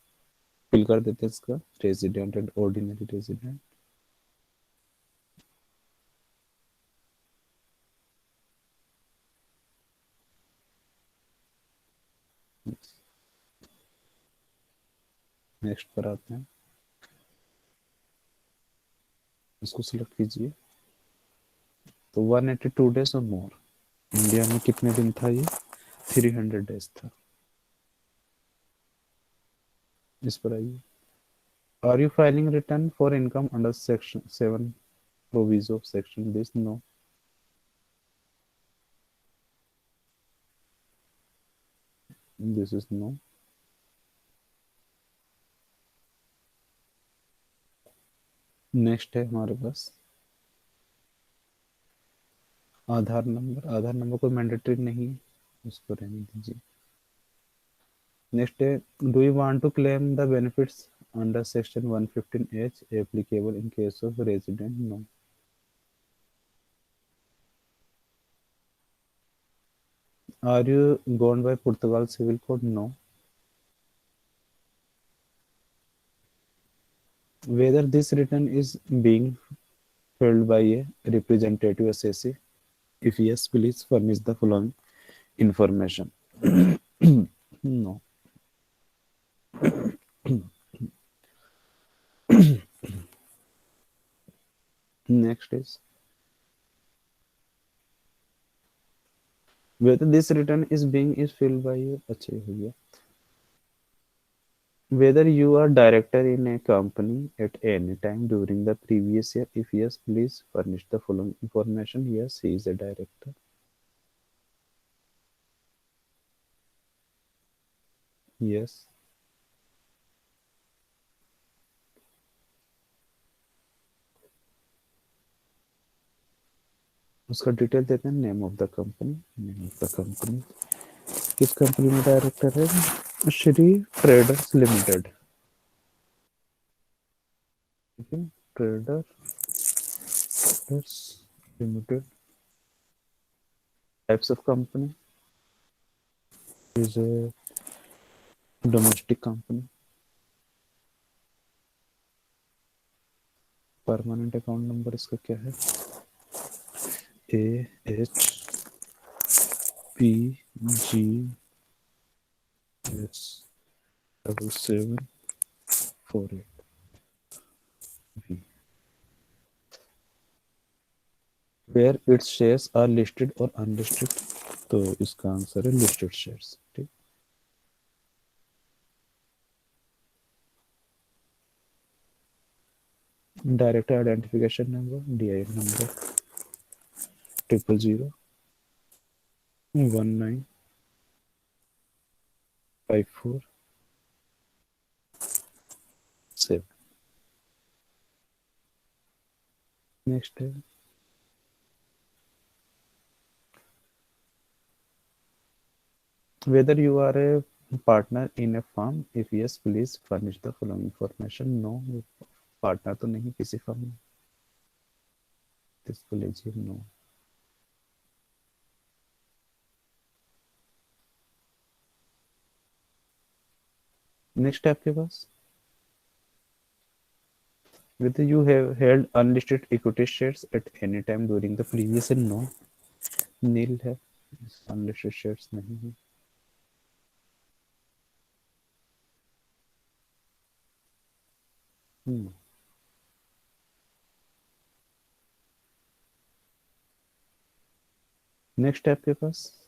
फिल कर देते हैं इसका. Resident and ordinary resident. Next पर आते हैं. इसको सिलेक्ट कीजिए. तो 182 डेज और मोर. इंडिया में कितने दिन था ये? 300 डेज था. इस पर आइए. Are you filing return for income under section 7 proviso section this? No. This is no. Next है हमारे पास आधार नंबर. आधार नंबर कोई मैंडेटरी नहीं है, उसको रहने दीजिए. नेक्स्ट है do you want to claim the benefits under section 115H applicable in case of resident? No. Are you govern by Portugal civil code? No. Whether this return is being filled by a representative assessee? If yes, please furnish the following information. No. Next is whether this return is being is filled by you. अच्छा हो गया. Whether you are director in a company at any time during the previous year. If yes, please furnish the following information. Yes, he is a director. Yes. उसका डिटेल देते हैं, name of the company, name of the company, किस कंपनी में डायरेक्टर है, श्री ट्रेडर्स लिमिटेड, ठीक है, traders limited. Types of company is a domestic company. Permanent account number इसका क्या है, AHPGS7748V, where its shares are listed or unlisted, तो इसका आंसर है लिस्टेड शेयर्स, ठीक। Director identification number, DIN number 0001954 7। Next है, whether you are a partner in a firm, if yes please furnish the following information। No, partner तो नहीं किसी फर्म में, इसको लीजिए नो। नेक्स्ट है आपके पास, whether you have held unlisted equity shares at any time during the previous year। No, nil है, अनलिस्टेड शेयर्स नहीं है। नेक्स्ट है आपके पास,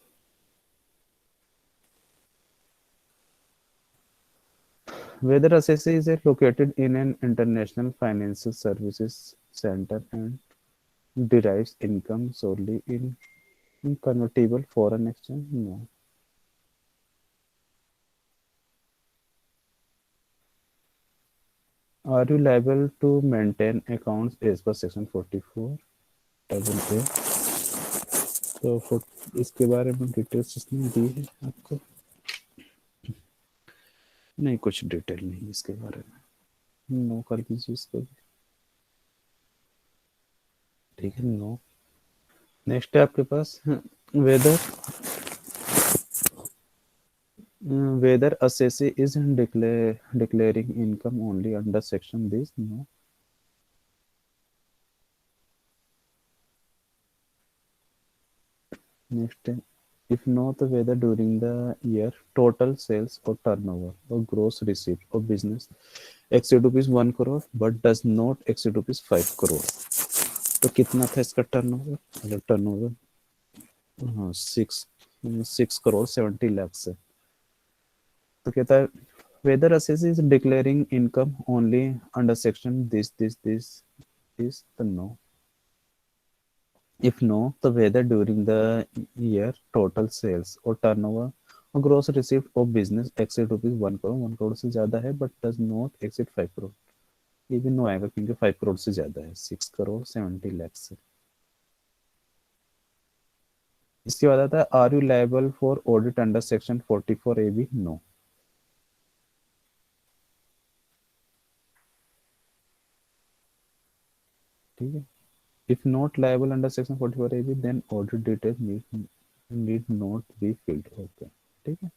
whether assessee is located in an international financial services center and derives income solely in convertible foreign exchange। No। Are you liable to maintain accounts as per section 44 double A. तो इसके बारे में डिटेल्स इसने दी है आपको, नहीं कुछ डिटेल नहीं इसके बारे में, नो कर दीजिए इसको भी, ठीक है, नो। नेक्स्ट है आपके पास, weather whether assessee is declaring income only under section this। No। Next, if not, whether during the year total sales or turnover or gross receipt of business exceed rupees 1 crore but does not exceed rupees 5 crore। तो कितना था इसका टर्नओवर, अगर टर्नओवर, हाँ, 6 करोड़ 70 लाख से, तो कहता है whether assessee is declaring income only under section this the no। If no, तो whether during the year total sales or turnover or gross receipt of business exceed rupees 1 crore, 1 crore से ज्यादा है but does not exceed 5 crore, ये भी नो आएगा क्योंकि 5 करोड़ से ज्यादा है, 6 करोड़ 70 लाख से। इसके बाद आता है are you liable for audit under section 44 AB। No, ठीक है। If not liable under section 44 AB then audit detail need not be filled. Okay, ठीक है।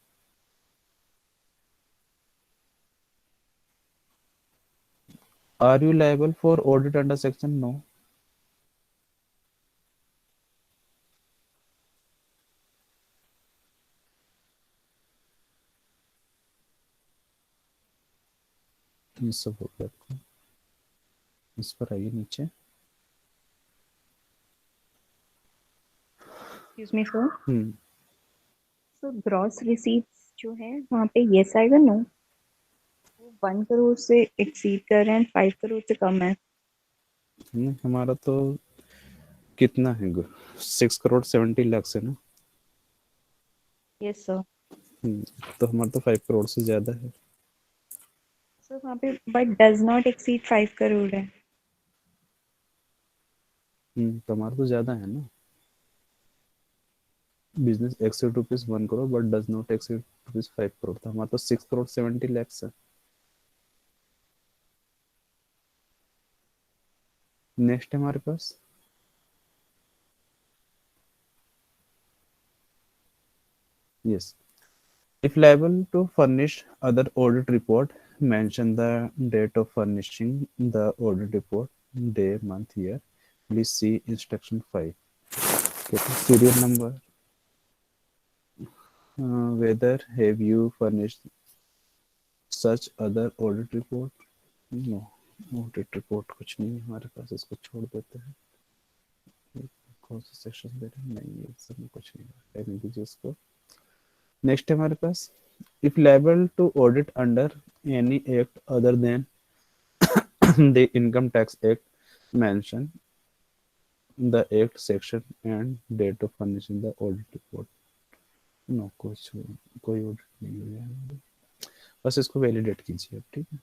Are you liable for audit under section, no. ये सब हो गया, इस पर आइए नीचे। Excuse me sir, so gross receipts जो है वहाँ पे यस आएगा, नो? वो 1 करोड़ से एक्सीड कर रहे हैं, 5 करोड़ से कम है। हमारा तो कितना है, 6 करोड़ 70 लाख से ना। Yes sir. तो हमारा तो 5 करोड़ से ज्यादा है। सर वहाँ पे but does not exceed 5 crore है। तो हमारा तो ज्यादा है ना। Business exceed rupees 1 crore but does not exceed rupees 5 crore था, हमारा तो 6 करोड़ 70 लाख है। नेक्स्ट है हमारे पास, yes, if liable to furnish other audit report, mention the date of furnishing the audit report, day, month, year. Please see instruction 5. Okay, serial number. Whether have you furnished such other audit report? No, audit report कुछ नहीं है हमारे पास, इसको छोड़ देते हैं। कौन सा सेक्शन दे रहे हैं, नहीं ये सब में कुछ नहीं है, रहने दीजिए इसको। नेक्स्ट है हमारे पास, if liable to audit under any act other than the income tax act, mention the act section and date of furnishing the audit report. No, कुछ कोई ऑडिट नहीं हुआ है, बस इसको वैलिडेट कीजिए अब, ठीक है।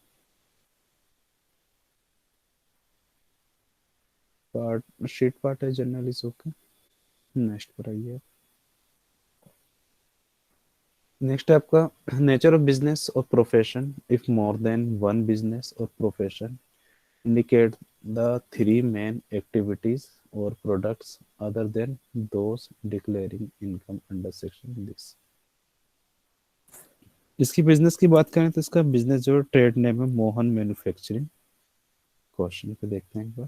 पार्ट शीट पार्ट है जनरल इज ओके। नेक्स्ट पर आइए। नेक्स्ट है आपका नेचर ऑफ बिजनेस और profession, if more than one business और profession indicate the three main activities or products other than those declaring income under section this। इसकी बिजनेस की बात करें तो इसका बिजनेस जो ट्रेड नेम है मोहन मैन्युफैक्चरिंग। क्वेश्चन पे देखते हैं एक बार।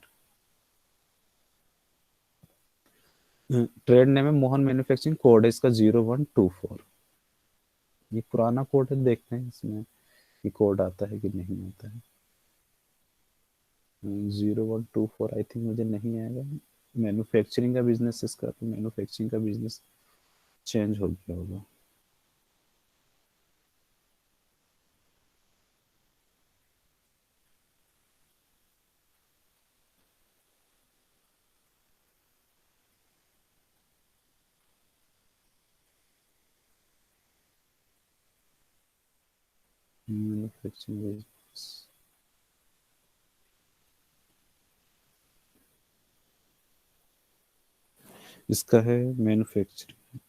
ट्रेड नेम है मोहन मैन्युफैक्चरिंग, कोड है इसका 0124। ये पुराना कोड है, देखते हैं इसमें ये कोड आता है कि नहीं आता है। 0124 आई थिंक मुझे नहीं आएगा। मैन्युफैक्चरिंग का बिजनेस इसका, तो मैन्युफैक्चरिंग का बिजनेस चेंज हो गया होगा। मैन्युफैक्चरिंग इसका है मैन्युफैक्चरिंग,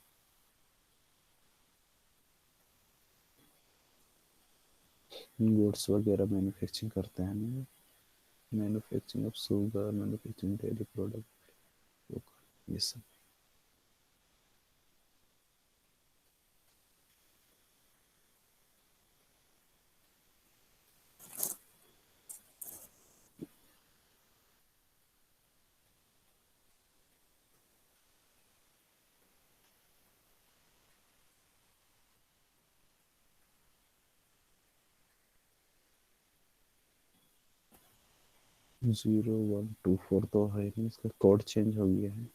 गुड्स वगैरह मैन्युफैक्चरिंग करते हैं। Manufacturing of sugar, manufacturing dairy product, ये सब। जीरो वन टू फोर तो है नहीं, इसका कोड चेंज हो गया है।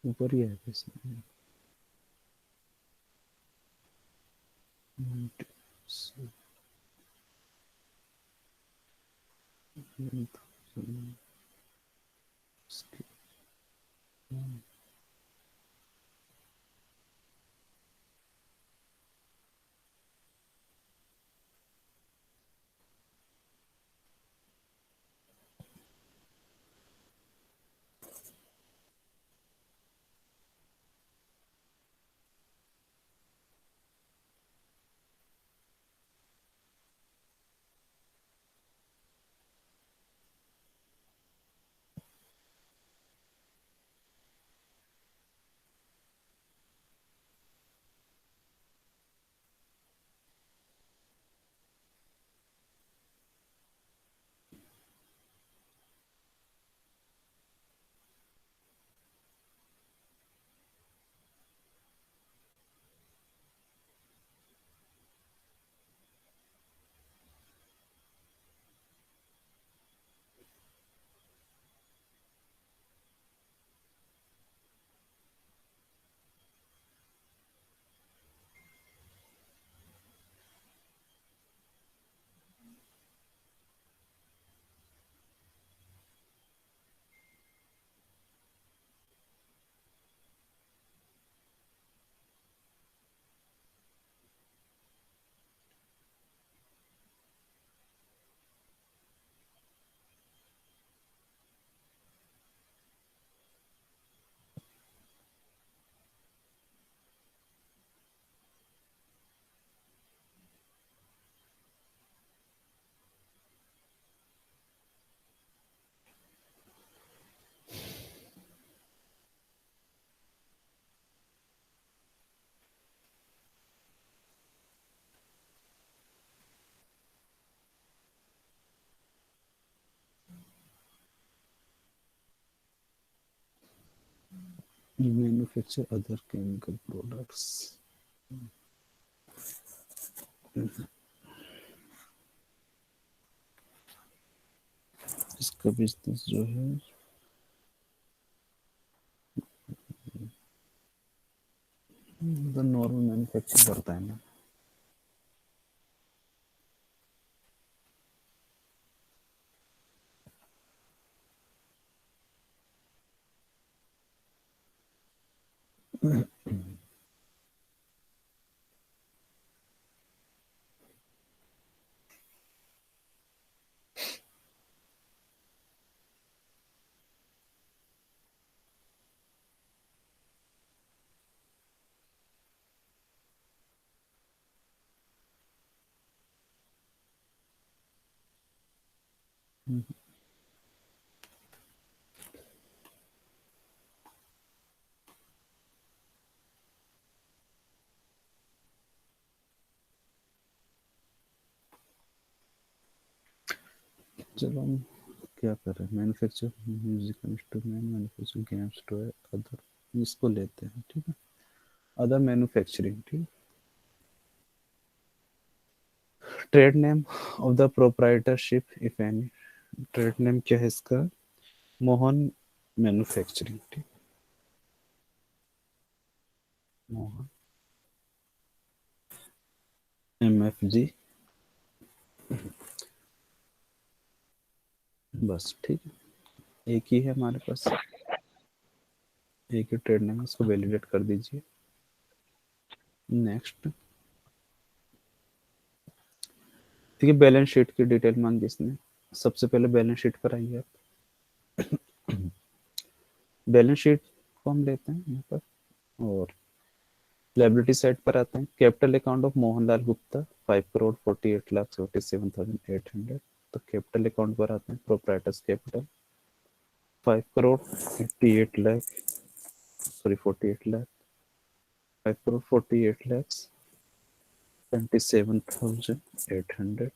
ऊपर ही है इसमें। Manufacture other chemical products. इसका बिजनेस जो है नॉर्मल मैन्युफैक्चर करता है ना। चलो हम क्या कर रहे हैं, manufacture musical instrument, manufacture games toy other, इसको लेते हैं ठीक है। अदर मैन्युफैक्चरिंग ठीक। Trade name of the proprietorship if any. Trade name क्या है इसका? मोहन मैन्युफैक्चरिंग ठीक। मोहन MFG बस ठीक है। एक ही है हमारे पास, एक ही ट्रेड नेम है, उसको वैलिडेट कर दीजिए। नेक्स्ट ठीक है, बैलेंस शीट की डिटेल मांगी इसने। सबसे पहले बैलेंस शीट पर आइए आप। बैलेंस शीट को हम लेते हैं यहाँ पर, और लायबिलिटी साइड पर आते हैं। Capital account of Mohanlal Gupta 5,48,47,800। तो कैपिटल अकाउंट पर आते हैं, प्रोप्राइटर्स कैपिटल 5,48,00,000, सॉरी 48 लाख, 5,48,77,800।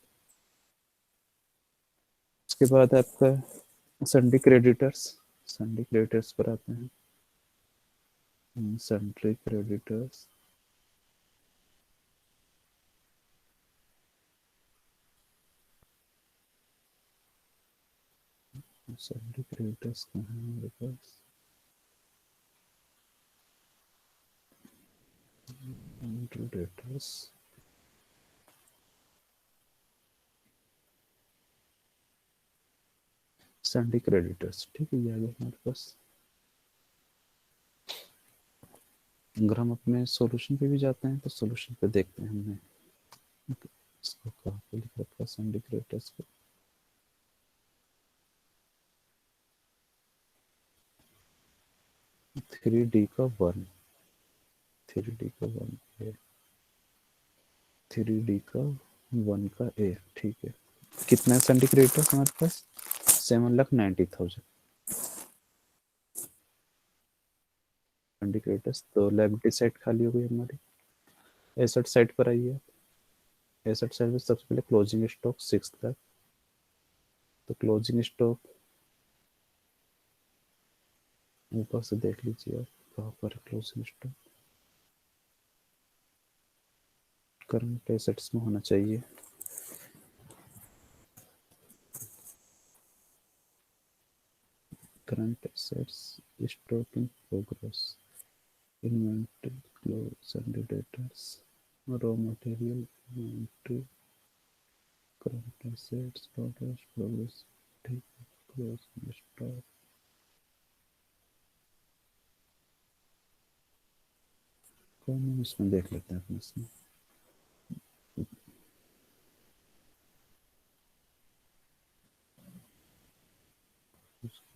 उसके बाद आपका सन्डी क्रेडिटर्स, सन्डी क्रेडिटर्स पर आते हैं। सन्ड्री क्रेडिटर्स सन्डी क्रेडिटर्स कहाँ है हमारे पास? क्रेडिटर्स सन्डी क्रेडिटर्स ठीक है, ये आ गया हमारे पास। अगर हम अपने सॉल्यूशन पे भी जाते हैं तो सॉल्यूशन पे देखते हैं हमने इसको कहाँ पे लिख रखा है, सन्डी क्रेडिटर्स को। 3D का 1, 3D का 1A, 3D का 1 का A ठीक है। कितना है सन्डी क्रेडिटर्स हमारे पास? 7,90,000 सन्डी क्रेडिटर्स। तो लायबिलिटी साइड खाली हो गई हमारी। एसेट साइड पर आइए। एसेट साइड में सबसे पहले क्लोजिंग स्टॉक 6 लाख। तो क्लोजिंग स्टॉक ऊपर से देख लीजिए आप, कहाँ पर है क्लोजिंग स्टॉक? करंट एसेट्स में होना चाहिए। Current assets, stock in progress, inventory, close and debtors, raw material, inventory, current assets, progress, progress ठीक है, क्लोज स्टॉक। कौन हम इसमें देख लेते हैं अपने इसमें।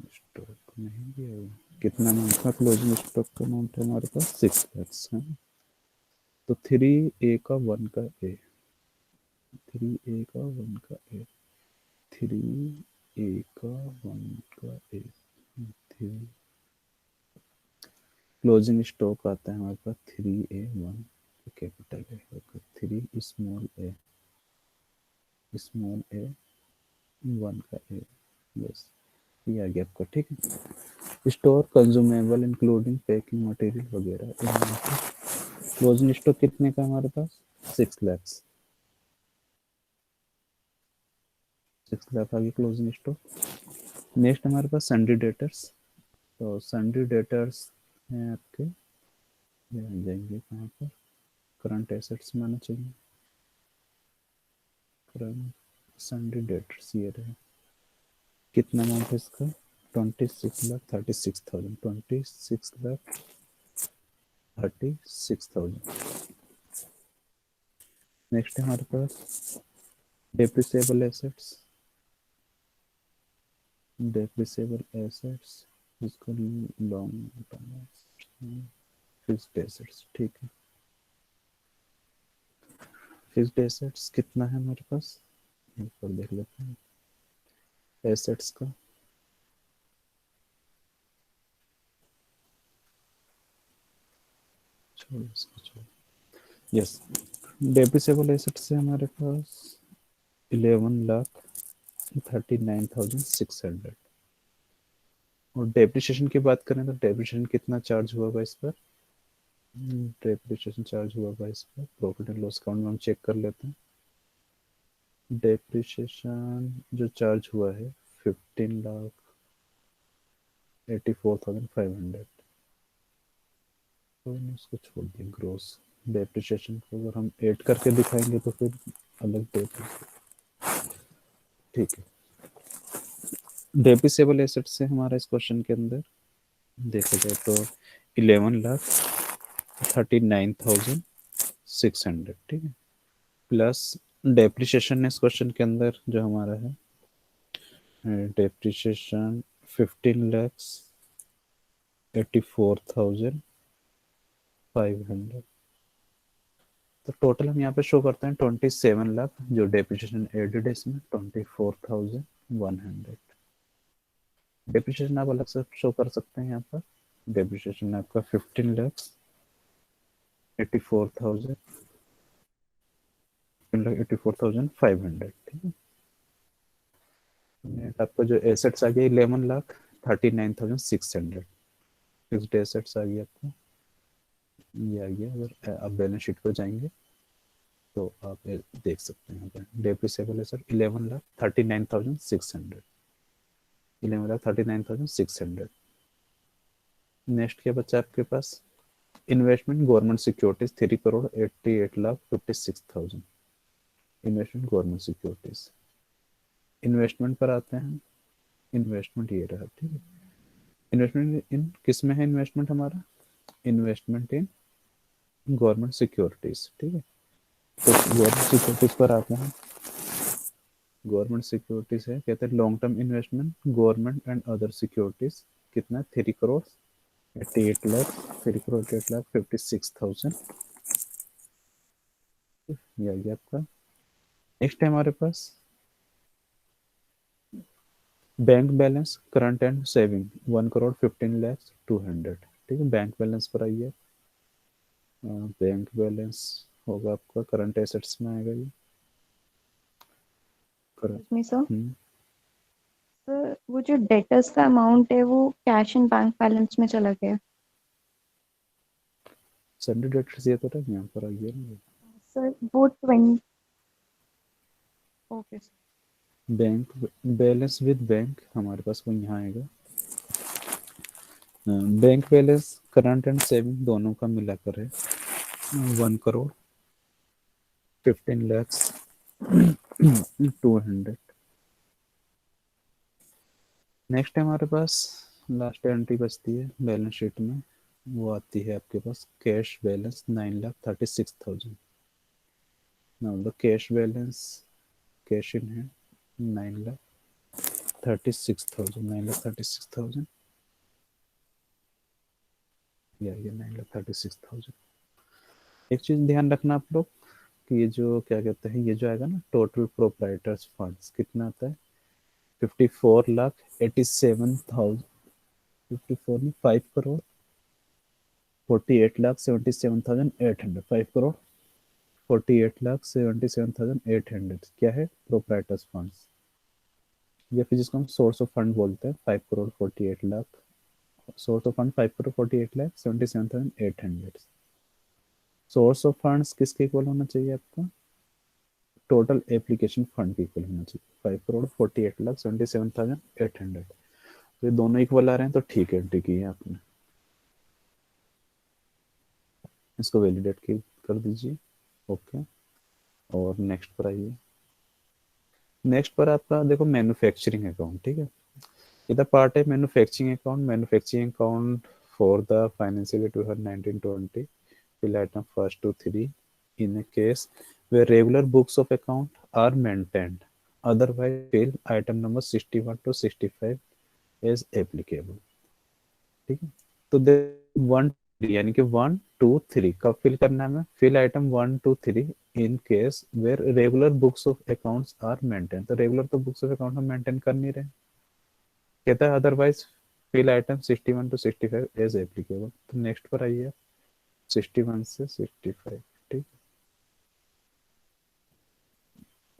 स्टॉक नहीं दिया हुआ। कितना अमाउंट था क्लोजिंग स्टॉक का? अमाउंट है हमारे पास 6 लाख है। तो 3A का 1 का A, 3A का 1 का A, 3A का 1 का A, थ्री क्लोजिंग स्टॉक आता है हमारे पास 3A1, कैपिटल है, 3 स्मॉल A 1 का A, बस ये आ गया आपका ठीक है। Store consumable including packing material वगैरह। क्लोजिंग स्टॉक कितने का हमारे पास? 6 लाख। 6 लाख आ गई क्लोजिंग स्टॉक। नेक्स्ट हमारे पास सन्डी डेटर्स। तो सन्डी डेटर्स हैं आपके, ये आ जाएंगे कहाँ पर? करंट एसेट्स में आना चाहिए। करंट सन्डी डेटर्स ये रहे। कितना अमाउंट है इसका? 26,36,000। 26,36,000। नेक्स्ट है हमारे पास डेप्रिसिएबल एसेट्स। डेप्रिसिएबल एसेट्स जिसको लॉन्ग टर्म फिक्स्ड एसेट्स, ठीक है। फिक्स्ड एसेट्स कितना है हमारे पास, एक बार देख लेते हैं एसेट्स का। छोड़ो इसको, छोड़ो। यस, डेप्रिसिएबल एसेट्स है हमारे पास 11,39,600। और डेप्रिसिएशन की बात करें तो डेप्रिसिएशन कितना चार्ज हुआ होगा इस पर? डेप्रिसिएशन चार्ज हुआ होगा इस पर, प्रॉफिट एंड लॉस अकाउंट में हम चेक कर लेते हैं। डेप्रिसिएशन जो चार्ज हुआ है 15,84,500। तो इसको छोड़ दिया। ग्रोस डेप्रिसिएशन को अगर हम ऐड करके दिखाएंगे तो फिर अलग डेप्रिसिएशन, ठीक है। डेप्रिसिएबल एसेट से हमारा इस क्वेश्चन के अंदर देखा जाए तो 11,39,600, ठीक है। प्लस डेप्रिसिएशन इस क्वेश्चन के अंदर जो हमारा है, डेप्रिसिएशन 15,84,500। तो टोटल हम यहाँ पे शो करते हैं 27 लाख, जो डेप्रिसिएशन एडेड है इसमें 24,100। डेप्रिसिएशन आप अलग से शो कर सकते हैं यहाँ पर। डेप्रिसिएशन आपका 15,84,500, ठीक है। आपका जो एसेट्स आ गया 11,39,600। फिक्स्ड एसेट्स आ गया आपको, ये आ गया। अगर आप बैलेंस शीट पर जाएंगे तो आप देख सकते हैं यहाँ पर डेप्रिसिएबल एसेट 11,39,600। 11,39,600। नेक्स्ट क्या बचा आपके पास? Investment government securities 3,88,56,000। Investment government securities. Investment पर आते हैं। इन्वेस्टमेंट ये रहा, ठीक है। इन्वेस्टमेंट इन किस में है? इन्वेस्टमेंट हमारा इन्वेस्टमेंट इन गवर्नमेंट सिक्योरिटीज, ठीक है। तो गवर्नमेंट सिक्योरिटीज पर आते हैं। गवर्नमेंट सिक्योरिटीज है, कहते हैं long term investment government and other securities. कितना? 3,88,00,000। 3,88,56,000। ये आ गया आपका। नेक्स्ट है हमारे पास bank balance current and saving 1,15,02,000, ठीक है। बैंक बैलेंस पर आइए। बैंक बैलेंस होगा आपका करंट एसेट्स में आएगा ये। में सर, हम्म, सर वो जो डेटर्स का अमाउंट है वो कैश एंड बैंक बैलेंस में चला गया। सन्डे डेटर्स ये तो रहा, यहाँ पर आइए ना। सर वो 20। Okay sir. Bank balance with bank हमारे पास वो यहाँ आएगा। Bank balance current and saving दोनों का मिलाकर है 1,15,02,000। नेक्स्ट है हमारे पास लास्ट एंट्री बचती है बैलेंस शीट में, वो आती है आपके पास cash balance 9,36,000। Now the cash balance, cash in है 9,36,000। 9,36,000, ये 9,36,000। एक चीज ध्यान रखना आप लोग कि ये जो क्या कहते हैं, ये जो आएगा ना टोटल प्रोप्राइटर्स फंड्स कितना आता है? 54,87,000। 54 में 5 करोड़ 48,77,800। 5 करोड़ 48,77,800 क्या है? प्रोप्राइटर्स फंड्स, या फिर जिसको हम सोर्स ऑफ फंड बोलते हैं। 5 crore 48 lakh source of fund 5,48,77,800। Source of funds किसके इक्वल होना चाहिए आपका? टोटल एप्लीकेशन फंड के इक्वल होना चाहिए, 5,48,77,800। तो ये दोनों इक्वल आ रहे हैं तो ठीक एंट्री की है आपने, इसको वैलिडेट की कर दीजिए। ओके, और नेक्स्ट पर आइए। नेक्स्ट पर आपका देखो मैन्युफैक्चरिंग अकाउंट, ठीक है। इधर पार्ट है manufacturing account. Manufacturing account for the financial year 2019-20, fill item first to three in a case where regular books of account are maintained, otherwise fill item number 61 to 65 as applicable। ठीक है, तो दे 1 यानी कि 1 2 3 कब फिल करना है हमें? Fill item 1 2 3 in case where regular books of accounts are maintain. तो रेगुलर तो बुक्स ऑफ अकाउंट हम मेंटेन कर नहीं रहे, कहता है otherwise fill item 61 to 65 as applicable. तो नेक्स्ट पर आइए, 61 से 65, ठीक।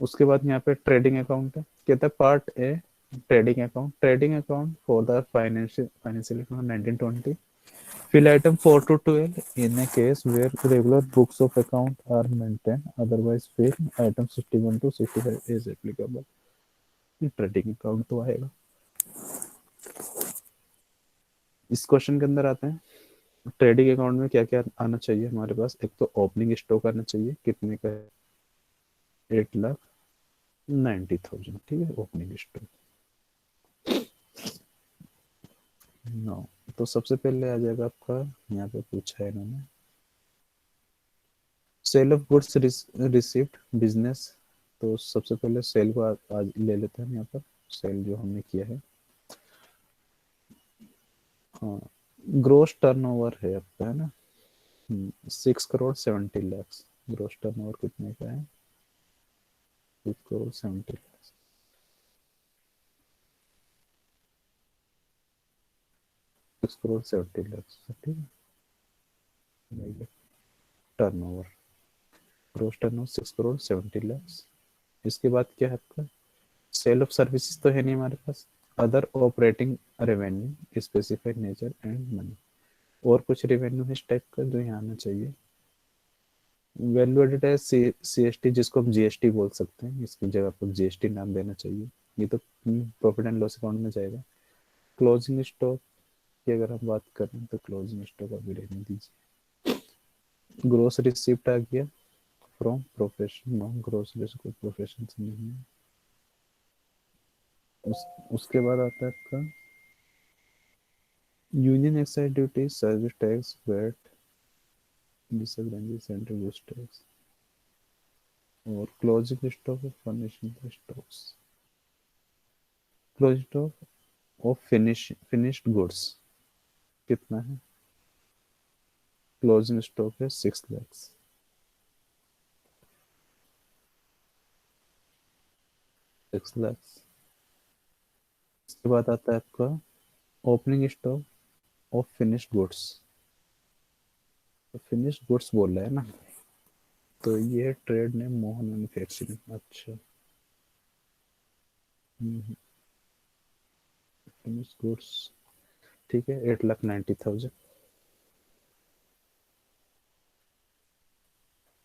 उसके बाद यहाँ पे ट्रेडिंग अकाउंट है, कहता है part A trading account. Trading account for the financial 1920, fill item 4 to 12 in a case where regular books of account are maintained, otherwise fill item 61 to 65 is applicable। Trading account तो आएगा। इस क्वेश्चन के अंदर आते हैं, ट्रेडिंग अकाउंट में क्या क्या आना चाहिए हमारे पास? एक तो ओपनिंग स्टॉक आना चाहिए, कितने का? 8,90,000, ठीक है, ओपनिंग स्टॉक। नो, तो सबसे पहले आ जाएगा आपका, यहाँ पे पूछा है इन्होंने, sale of goods receipt business. तो सबसे पहले सेल को आज ले लेते हैं यहाँ पर, सेल जो हमने किया है। हाँ, ग्रोस टर्नओवर है आपका, है ना? 6,70,00,000। ग्रोस टर्नओवर कितने का है? 6,70,00,000। 6,70,00,000, ठीक है। Turnover, gross turnover 6,70,00,000। इसके बाद क्या है आपका? सेल ऑफ सर्विसेज तो है नहीं हमारे पास। Other operating revenue specified nature and money, और कुछ रेवेन्यू है इस टाइप का जो यहाँ आना चाहिए। वैल्यू एडेड है CST, जिसको हम GST बोल सकते हैं, इसकी जगह पर GST नाम देना चाहिए। ये तो प्रॉफिट एंड लॉस अकाउंट में जाएगा। क्लोजिंग स्टॉक की अगर हम बात करें तो क्लोजिंग स्टॉक अभी रहने दीजिए। ग्रोस रिसिप्ट आ गया from profession, no gross receipt profession से नहीं है। उसके बाद आता है आपका union excise duty, service tax, VAT, central goods tax, और closing stock of furnishing stocks. Closing stock of finished goods कितना है? क्लोजिंग स्टॉक है 6 lakhs। 6 lakhs। इसके बाद आता है आपका opening stock of finished goods. तो फिनिश्ड गुड्स बोल रहा है ना, तो ये ट्रेड नेम मोहन मैन्युफैक्चरिंग। अच्छा, फिनिश्ड गुड्स, ठीक है, 8,90,000।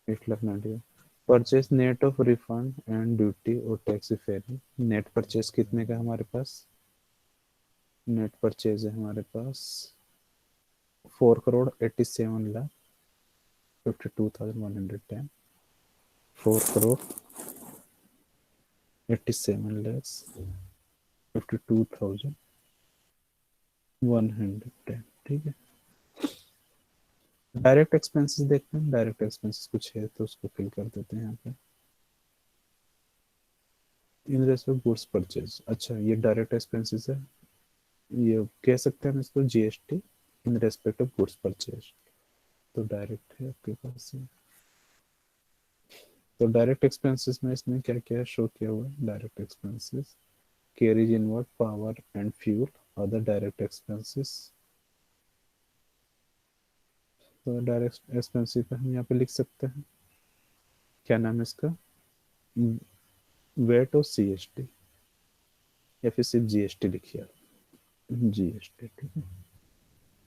8,90,000। Purchase net of refund and duty और टैक्स फेयर। नेट परचेज कितने का हमारे पास? नेट परचेज है हमारे पास 4,87,52,110। 4,87,52,110, ठीक है। डायरेक्ट एक्सपेंसेस देखते हैं, डायरेक्ट एक्सपेंसेस कुछ है तो उसको फिल कर देते हैं यहाँ पे। इन रेस्पेक्ट गुड्स परचेज, अच्छा ये डायरेक्ट एक्सपेंसेस है, ये कह सकते हैं हम इसको GST in respect of goods purchase. तो डायरेक्ट है आपके पास ये। तो डायरेक्ट एक्सपेंसेस में इसमें क्या क्या शो किया हुआ है? Direct expenses carries inward power and fuel, other direct expenses. तो डायरेक्ट एक्सपेंसिव पे हम यहाँ पे लिख सकते हैं, क्या नाम है इसका? वेट और CST, या फिर सिर्फ GST लिखिए, GST, ठीक है।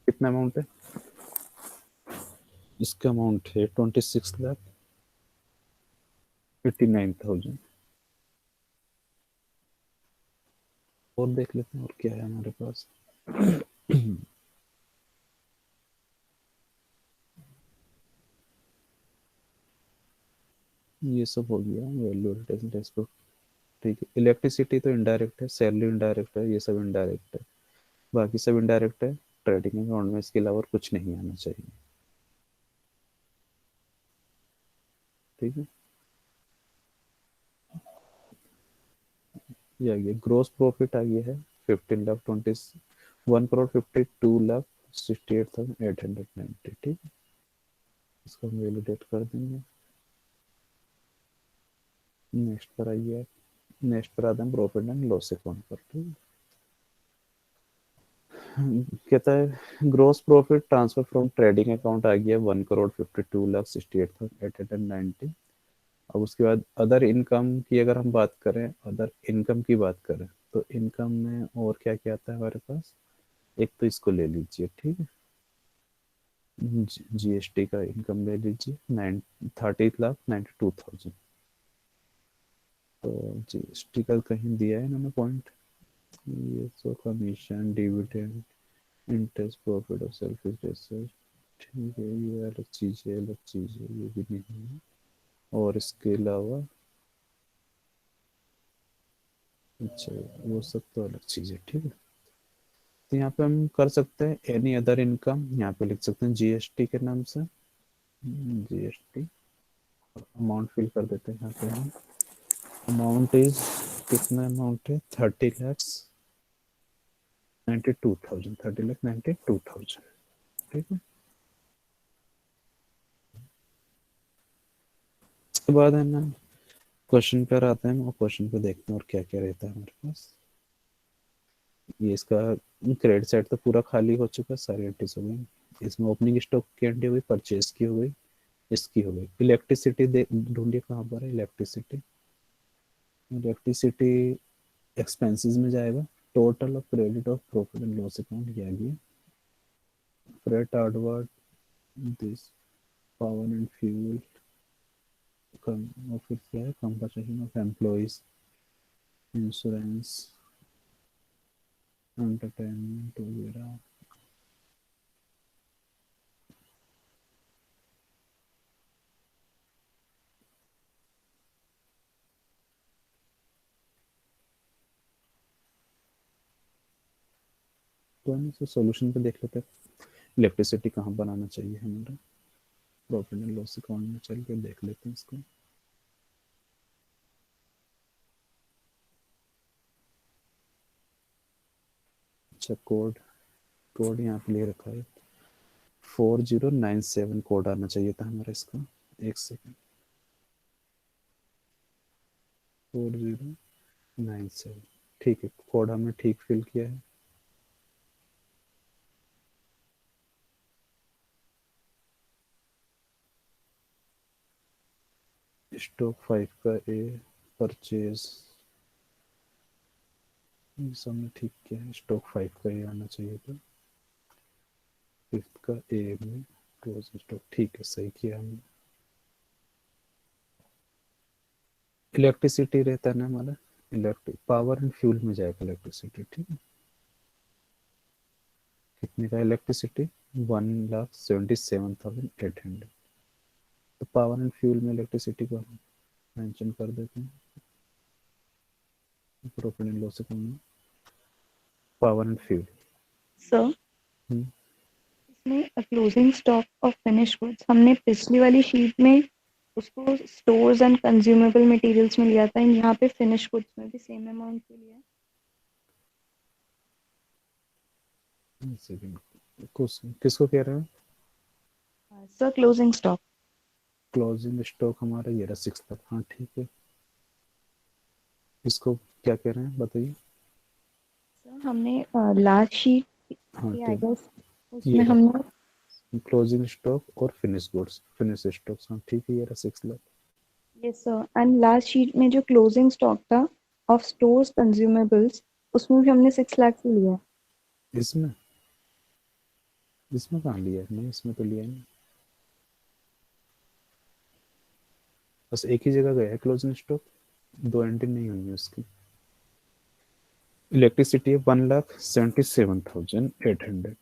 कितना अमाउंट है? इसका अमाउंट है 26,89,000। और देख लेते हैं और क्या है हमारे पास। ये सब हो गया वैल्यू एडजस्टमेंट टेक्स्ट। ठीक है, इलेक्ट्रिसिटी तो इनडायरेक्ट है, सैलरी इनडायरेक्ट है, ये सब इनडायरेक्ट है, बाकी सब इनडायरेक्ट है। ट्रेडिंग अकाउंट में इसके अलावा और कुछ नहीं आना चाहिए। ठीक है, ये आ गया ग्रोस प्रॉफिट आ गया है 15,22,68,890। ठीक है, इसको हम वैलिडेट कर देंगे। नेक्स्ट पर आइए, नेक्स्ट पर आते हैं प्रॉफिट एंड लॉस अकाउंट पर। ठीक है, कहता है gross profit transfer from trading account आ गया 1,52,68,890। अब उसके बाद अदर इनकम की अगर हम बात करें, अदर इनकम की बात करें, तो इनकम में और क्या क्या आता है हमारे पास। एक तो इसको ले लीजिए, ठीक है, जीएसटी का इनकम ले लीजिए 30,92,000। तो जीएसटी का कहीं दिया है इन्होंने पॉइंट। ये तो commission, dividend, interest, profit of self research. ठीक है, ये अलग चीज़ है, अलग चीज़ है, ये भी नहीं है। और इसके अलावा अच्छा, वो सब तो अलग चीज़ है। ठीक है, तो यहाँ पे हम कर सकते हैं एनी अदर इनकम, यहाँ पे लिख सकते हैं जीएसटी के नाम से। जीएसटी अमाउंट फिल कर देते हैं यहाँ पे हम। अमाउंट इज, कितना अमाउंट है, 30,92,000, 30,92,000। ठीक है, इसके बाद है ना क्वेश्चन पर आते हैं और क्वेश्चन पे देखते हैं और क्या क्या रहता है हमारे पास। ये इसका क्रेडिट साइड तो पूरा खाली हो चुका है, सारी एंट्रीज हो गई। इसमें ओपनिंग स्टॉक की एंट्री हो गई, परचेज की हो गई, इसकी हो गई। इलेक्ट्रिसिटी ढूंढिए कहाँ पर है इलेक्ट्रिसिटी। इलेक्ट्रिसिटी एक्सपेंसेस में जाएगा, total of credit of profit and loss account ये आ गया। Freight hardware, this power and fuel, कम, और फिर क्या है, compensation of employees, insurance, entertainment वगैरह। तो हम इसे सॉल्यूशन पे देख लेते हैं इलेक्ट्रिसिटी कहाँ बनाना चाहिए हमारा। प्रॉफिट एंड लॉस अकाउंट में चल के देख लेते हैं इसको। अच्छा, कोड, कोड यहाँ पे ले रखा है 4097 कोड आना चाहिए था हमारा इसका। एक सेकेंड, 4097। ठीक है, कोड हमने ठीक फिल किया है। स्टॉक 5 का ए, परचेज, ये सब हमने ठीक किया है। स्टॉक 5 का ए आना चाहिए था, 5th का ए में क्लोज स्टॉक। ठीक है, सही किया हमने। इलेक्ट्रिसिटी रहता है ना हमारा, इलेक्ट्रिक पावर एंड फ्यूल में जाएगा इलेक्ट्रिसिटी। ठीक है, कितने का इलेक्ट्रिसिटी, 1,77,800। तो पावर एंड फ्यूल में इलेक्ट्रिसिटी को हम मेंशन कर देते हैं प्रॉफिट एंड लॉस अकाउंट में, पावर एंड फ्यूल। सर, इसमें closing stock of finish goods हमने पिछली वाली शीट में उसको स्टोर्स एंड कंज्यूमेबल मटेरियल्स में लिया था, यहाँ पे फिनिश गुड्स में भी सेम अमाउंट के लिया है। किसको कह रहे हो? Sir, closing stock. Closing stock हमारा ये रहा 6 तक। हाँ ठीक है, इसको क्या कह रहे हैं बताइए। सर, हमने लास्ट शीट हाँ आई ठीक, गेस ये उसमें रहा हमने क्लोजिंग स्टॉक और फिनिश गुड्स, फिनिश स्टॉक्स। हाँ ठीक है, ये रहा 6 lakh. Yes sir, and last sheet में जो क्लोजिंग स्टॉक था ऑफ स्टोर्स कंज्यूमेबल्स, उसमें भी हमने 6 लाख से लिया है। इसमें इसमें कहाँ लिया है? नहीं, इसमें तो लिया नहीं, बस एक ही जगह गया है क्लोजिंग स्टॉक, दो एंट्री नहीं हुई है उसकी। इलेक्ट्रिसिटी है 1,77,800,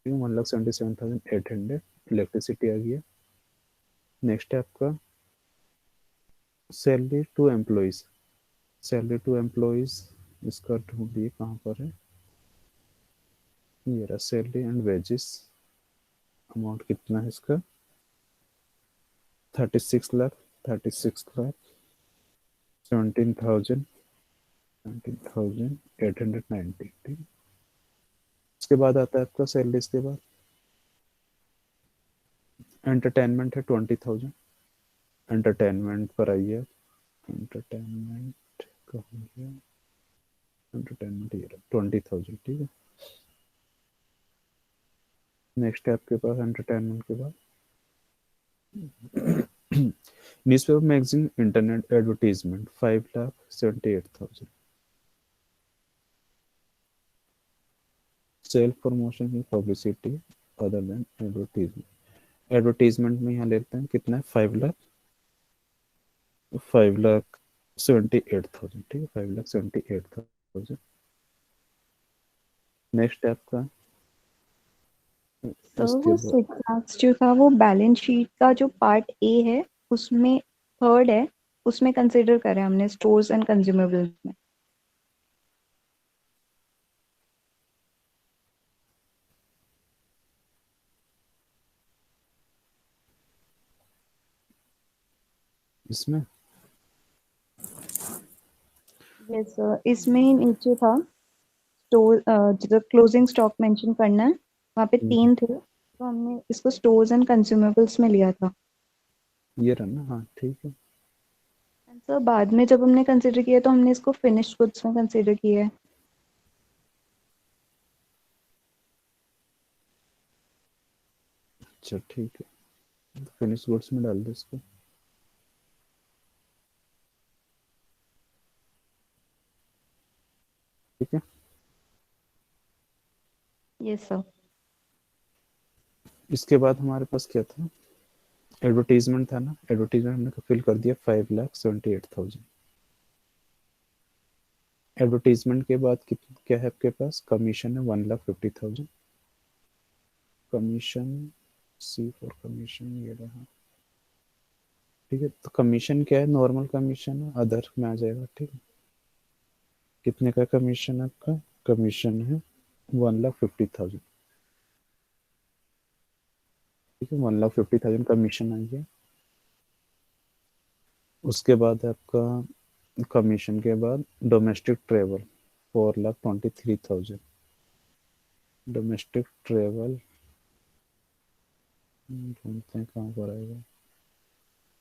1,77,800 इलेक्ट्रिसिटी आ गया। नेक्स्ट है आपका salary to employees, salary to employees, इसका ढूंढिए कहाँ पर है, ये रहा सैलरी एंड वेजेस। अमाउंट कितना है इसका, 36 लाख, 36 लाख 17,000, 17,890, ठीक। इसके बाद आता है आपका सैलरी, इसके बाद एंटरटेनमेंट है 20,000, एंटरटेनमेंट पर आइए। एंटरटेनमेंट कहाँ गया, एंटरटेनमेंट ये 20,000, ठीक है। नेक्स्ट है आपके पास एंटरटेनमेंट के बाद newspaper magazine internet advertisement 5,78,000, self promotion की publicity other than advertisement, advertisement में यहाँ लेते हैं कितना है, 5 लाख, 5,78,000, ठीक है, 5,78,000। नेक्स्ट है आपका तो इसके वो बाद 6 lakhs जो था वो बैलेंस शीट का जो पार्ट ए है उसमें थर्ड है, उसमें कंसिडर करें हमने स्टोर्स एंड कंज्यूमेबल्स में। इसमें यस सर, इसमें नीचे था स्टोर, जो क्लोजिंग स्टॉक मेंशन करना है, वहाँ पे हम्म, 3 थे तो हमने इसको स्टोर्स एंड कंज्यूमेबल्स में लिया था। ये रहा ना, हाँ ठीक है। एंड सर बाद में जब हमने कंसिडर किया तो हमने इसको फिनिश्ड गुड्स में कंसिडर किया है। अच्छा ठीक है, फिनिश गुड्स में डाल दो इसको, ठीक है। Yes sir. इसके बाद हमारे पास क्या था, एडवर्टीजमेंट था ना, एडवर्टीजमेंट हमने फिल कर दिया 5,78,000। एडवर्टीजमेंट के बाद क्या है आपके पास, कमीशन है 1,50,000, कमीशन, सी फॉर कमीशन ये रहा, ठीक है। तो कमीशन क्या है, नॉर्मल कमीशन है, अदर में आ जाएगा, ठीक है। कितने का कमीशन है आपका, कमीशन है 1,50,000, ठीक है, 1,50,000 कमीशन आई है। उसके बाद है आपका कमीशन के बाद डोमेस्टिक ट्रेवल 4,23,000, डोमेस्टिक ट्रेवल ढूंढते हैं कहाँ पर आएगा,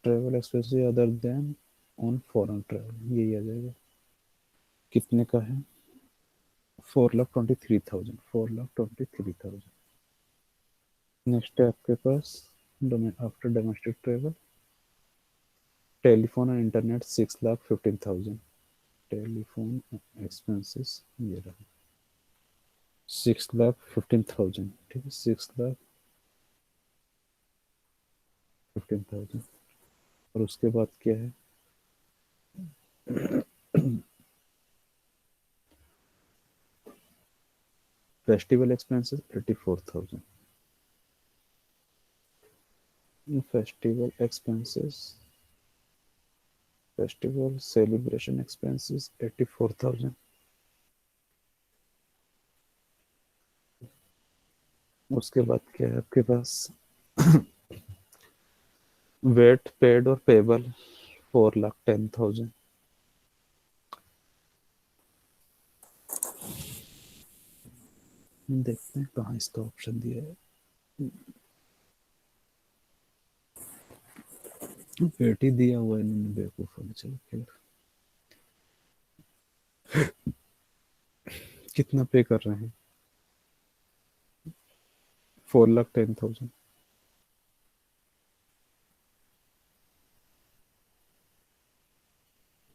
travel expenses other than on foreign travel, यही आ जाएगा। कितने का है, 4,23,000, 4,23,000। नेक्स्ट है आपके पास आफ्टर डोमेस्टिक ट्रेवल, टेलीफोन और इंटरनेट 6,15,000, टेलीफोन एक्सपेंसेस ये रहा 6,15,000, ठीक है, 6,15,000। और उसके बाद क्या है, festival expenses 84,000, festival expenses, festival celebration expenses 84,000। उसके बाद क्या है आपके पास, वेट पेड और पेबल 4,10,000। देखते हैं कहाँ इसका ऑप्शन दिया है, वेट ही दिया हुआ है इन्होंने, बेवकूफ होने, चलो खैर। कितना पे कर रहे हैं, 4,10,000,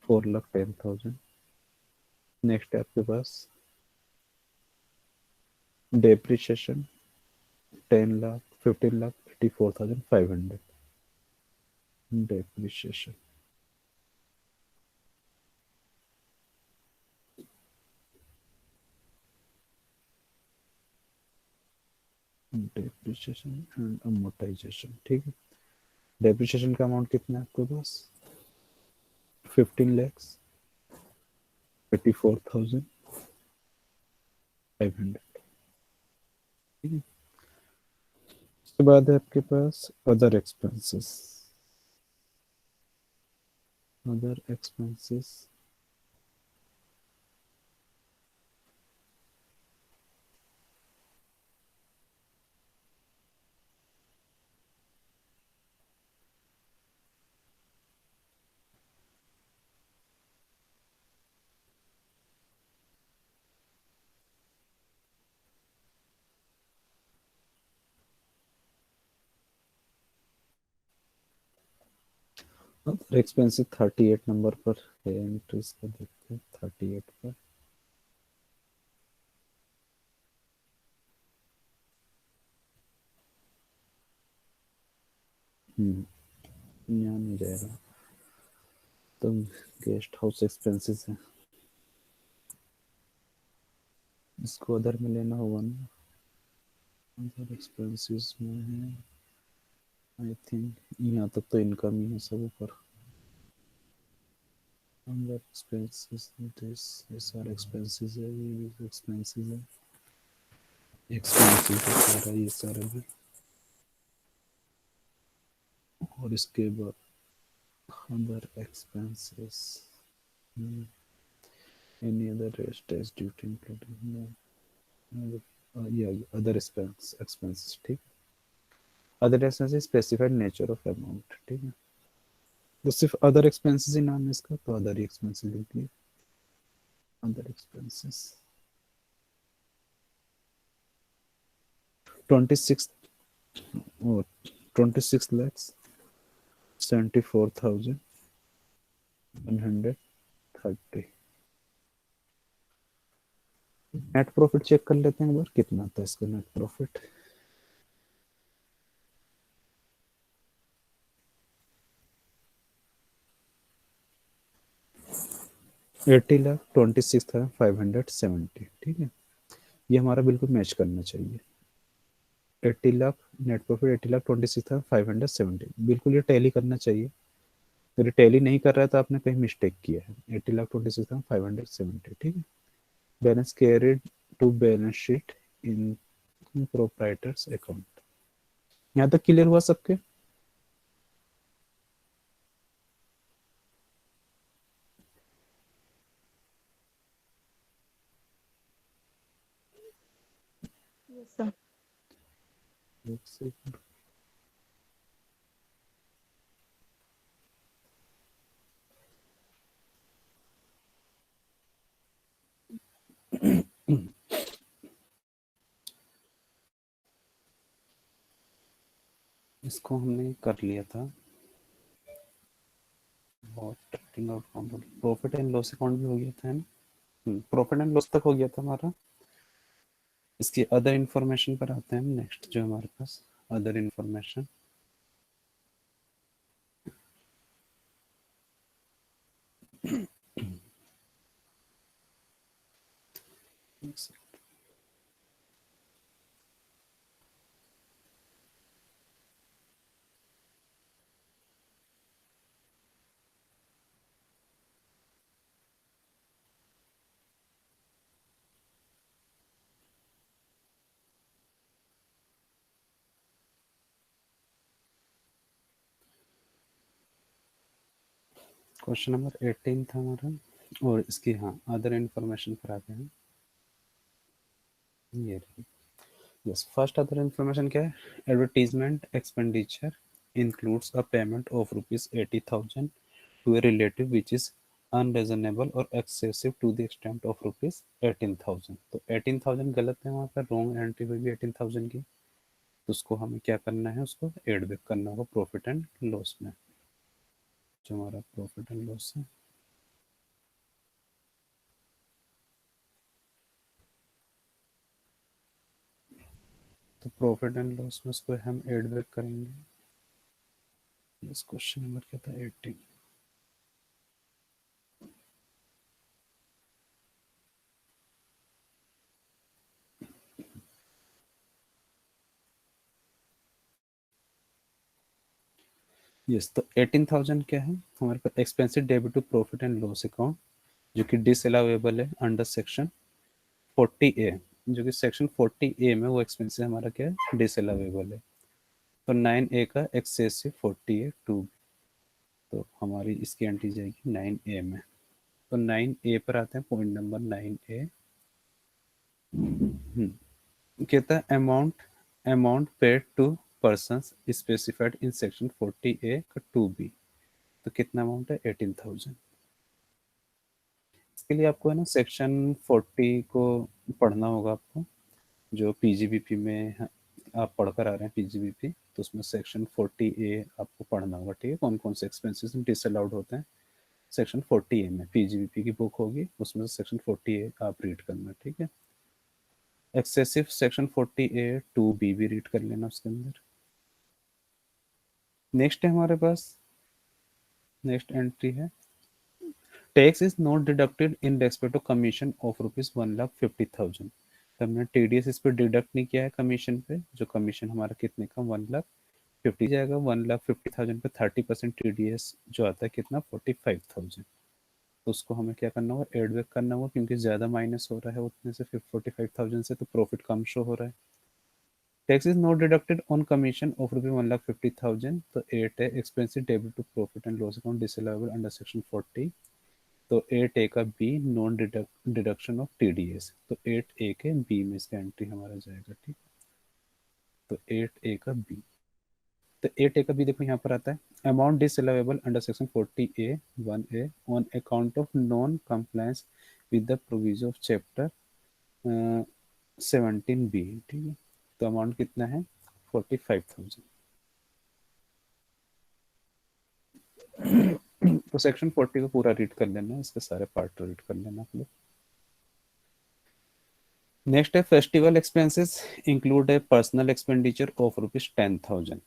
4,10,000। नेक्स्ट है आपके पास depreciation 10 lakh, 15 lakh, 84,500 depreciation. Depreciation and amortisation, ठीक है। डेप्रिसिएशन का अमाउंट कितना है आपके पास? 15 lakhs, 84,500, ठीक है। उसके बाद है आपके पास other expenses. Other expenses other expenses 38 number पर है एंट्रीज का, देखते हैं 38 पर। यहाँ नहीं जाएगा तो गेस्ट हाउस एक्सपेंसेस है, इसको अदर में लेना होगा ना। अदर एक्सपेंसेस में है, आई थिंक यहाँ तक तो इनकम ही है सब ऊपर। Other expenses, this are expenses है, ये एक्सपेंसेस है, एक्सपेंसेस है सारा, ये सारा भी। और इसके बाद other expenses, any other rest duty including, ये अदर एक्सपेंसेस, ठीक। Other expenses specified nature of amount, ठीक है। तो सिर्फ अदर एक्सपेंसेस ही नाम है इसका, तो अदर एक्सपेंसेस लिख लिया। अदर एक्सपेंसेस 26, और 26,74,130। नेट प्रॉफिट चेक कर लेते हैं एक बार, कितना था इसका नेट प्रॉफिट। 80,26,570, ठीक है। ये हमारा बिल्कुल मैच करना चाहिए। 80 लाख नेट प्रॉफिट, 80,26,570, बिल्कुल ये टैली करना चाहिए। अगर टैली नहीं कर रहा है तो आपने कहीं मिस्टेक किया है। 80,26,570, ठीक है। Balance carried to balance sheet in proprietor's account. यहाँ तक क्लियर हुआ सबके? Yes sir. एक सेकंड। इसको हमने कर लिया था, और trading account, profit and loss account भी हो गया था, है ना। प्रॉफिट एंड लॉस तक हो गया था हमारा। इसकी अदर इंफॉर्मेशन पर आते हैं हम, नेक्स्ट जो हमारे पास अदर इंफॉर्मेशन। क्वेश्चन नंबर 18 था हमारा, और इसकी हाँ अदर इंफॉर्मेशन पर आते हैं। ये यस, फर्स्ट अदर इंफॉर्मेशन क्या है? Advertisement expenditure includes a payment of ₹80,000 to a relative which is unreasonable or excessive to the extent of ₹18,000। तो 18,000 गलत है, वहाँ पर रॉन्ग एंट्री हुई भी 18,000 की। तो उसको हमें क्या करना है, उसको एड बैक करना होगा प्रॉफिट एंड लॉस में। जो हमारा प्रॉफिट एंड लॉस है, तो प्रॉफिट एंड लॉस में उसको हम एड बैक करेंगे। इस क्वेश्चन नंबर क्या था, 18। यस, तो 18,000 क्या है हमारे पास, expensive debit to profit and loss account, जो कि डिसअलाउएबल है अंडर सेक्शन 40A। जो कि सेक्शन 40A में वो एक्सपेंसिव हमारा क्या है, डिसअलाउएबल है। तो 9A का एक्सेसिव 40A टू, तो हमारी इसकी एंट्री जाएगी 9A में। तो 9A पर आते हैं, पॉइंट नंबर 9A। कहता है amount amount paid to persons specified in section 40A का 2B। तो कितना अमाउंट है, 18,000। इसके लिए आपको है ना सेक्शन 40 को पढ़ना होगा आपको, जो पीजीबीपी में आप पढ़कर आ रहे हैं पीजीबीपी, तो उसमें सेक्शन 40A आपको पढ़ना होगा। ठीक है, कौन कौन से एक्सपेंसेस डिसअलाउड होते हैं सेक्शन 40A में, पीजीबीपी की बुक होगी उसमें से सेक्शन 40A आप रीड करना। ठीक है, एक्सेसिव सेक्शन 40A 2B भी रीड कर लेना उसके अंदर। नेक्स्ट है हमारे पास, नेक्स्ट एंट्री है, tax is not deducted in respect of commission of ₹1,50,000। तो हमने टीडीएस इस पर डिडक्ट नहीं किया है कमीशन पे, जो कमीशन हमारा कितने का, 1,50,000 जाएगा। 1,50,000 पे 30% टीडीएस जो आता है कितना, 45,000। तो उसको हमें क्या करना होगा, एड बैक करना होगा, क्योंकि ज्यादा माइनस हो रहा है उतने से, फिर 45,000 से, तो प्रॉफिट कम शो हो रहा है। Tax is not deducted on commission of ₹1,50,000। तो 8 है, expensive debit to profit and loss account disallowable under section 40। तो 8A का बी, नॉन डिडक्शन ऑफ टीडीएस। तो 8A के बी में इसका एंट्री हमारा जाएगा। ठीक, तो 8A का बी। तो 8A का बी देखो यहाँ पर आता है, amount disallowable under section 40A(1)(a) on account of non compliance with the provision of chapter 17B। ठीक है, तो अमाउंट कितना है, 45,000। तो सेक्शन 40 को पूरा रीड कर लेना, इसके सारे पार्ट रीड कर लेना आप लोग। नेक्स्ट है, फेस्टिवल एक्सपेंसेस इंक्लूड है पर्सनल एक्सपेंडिचर ऑफ ₹10,000।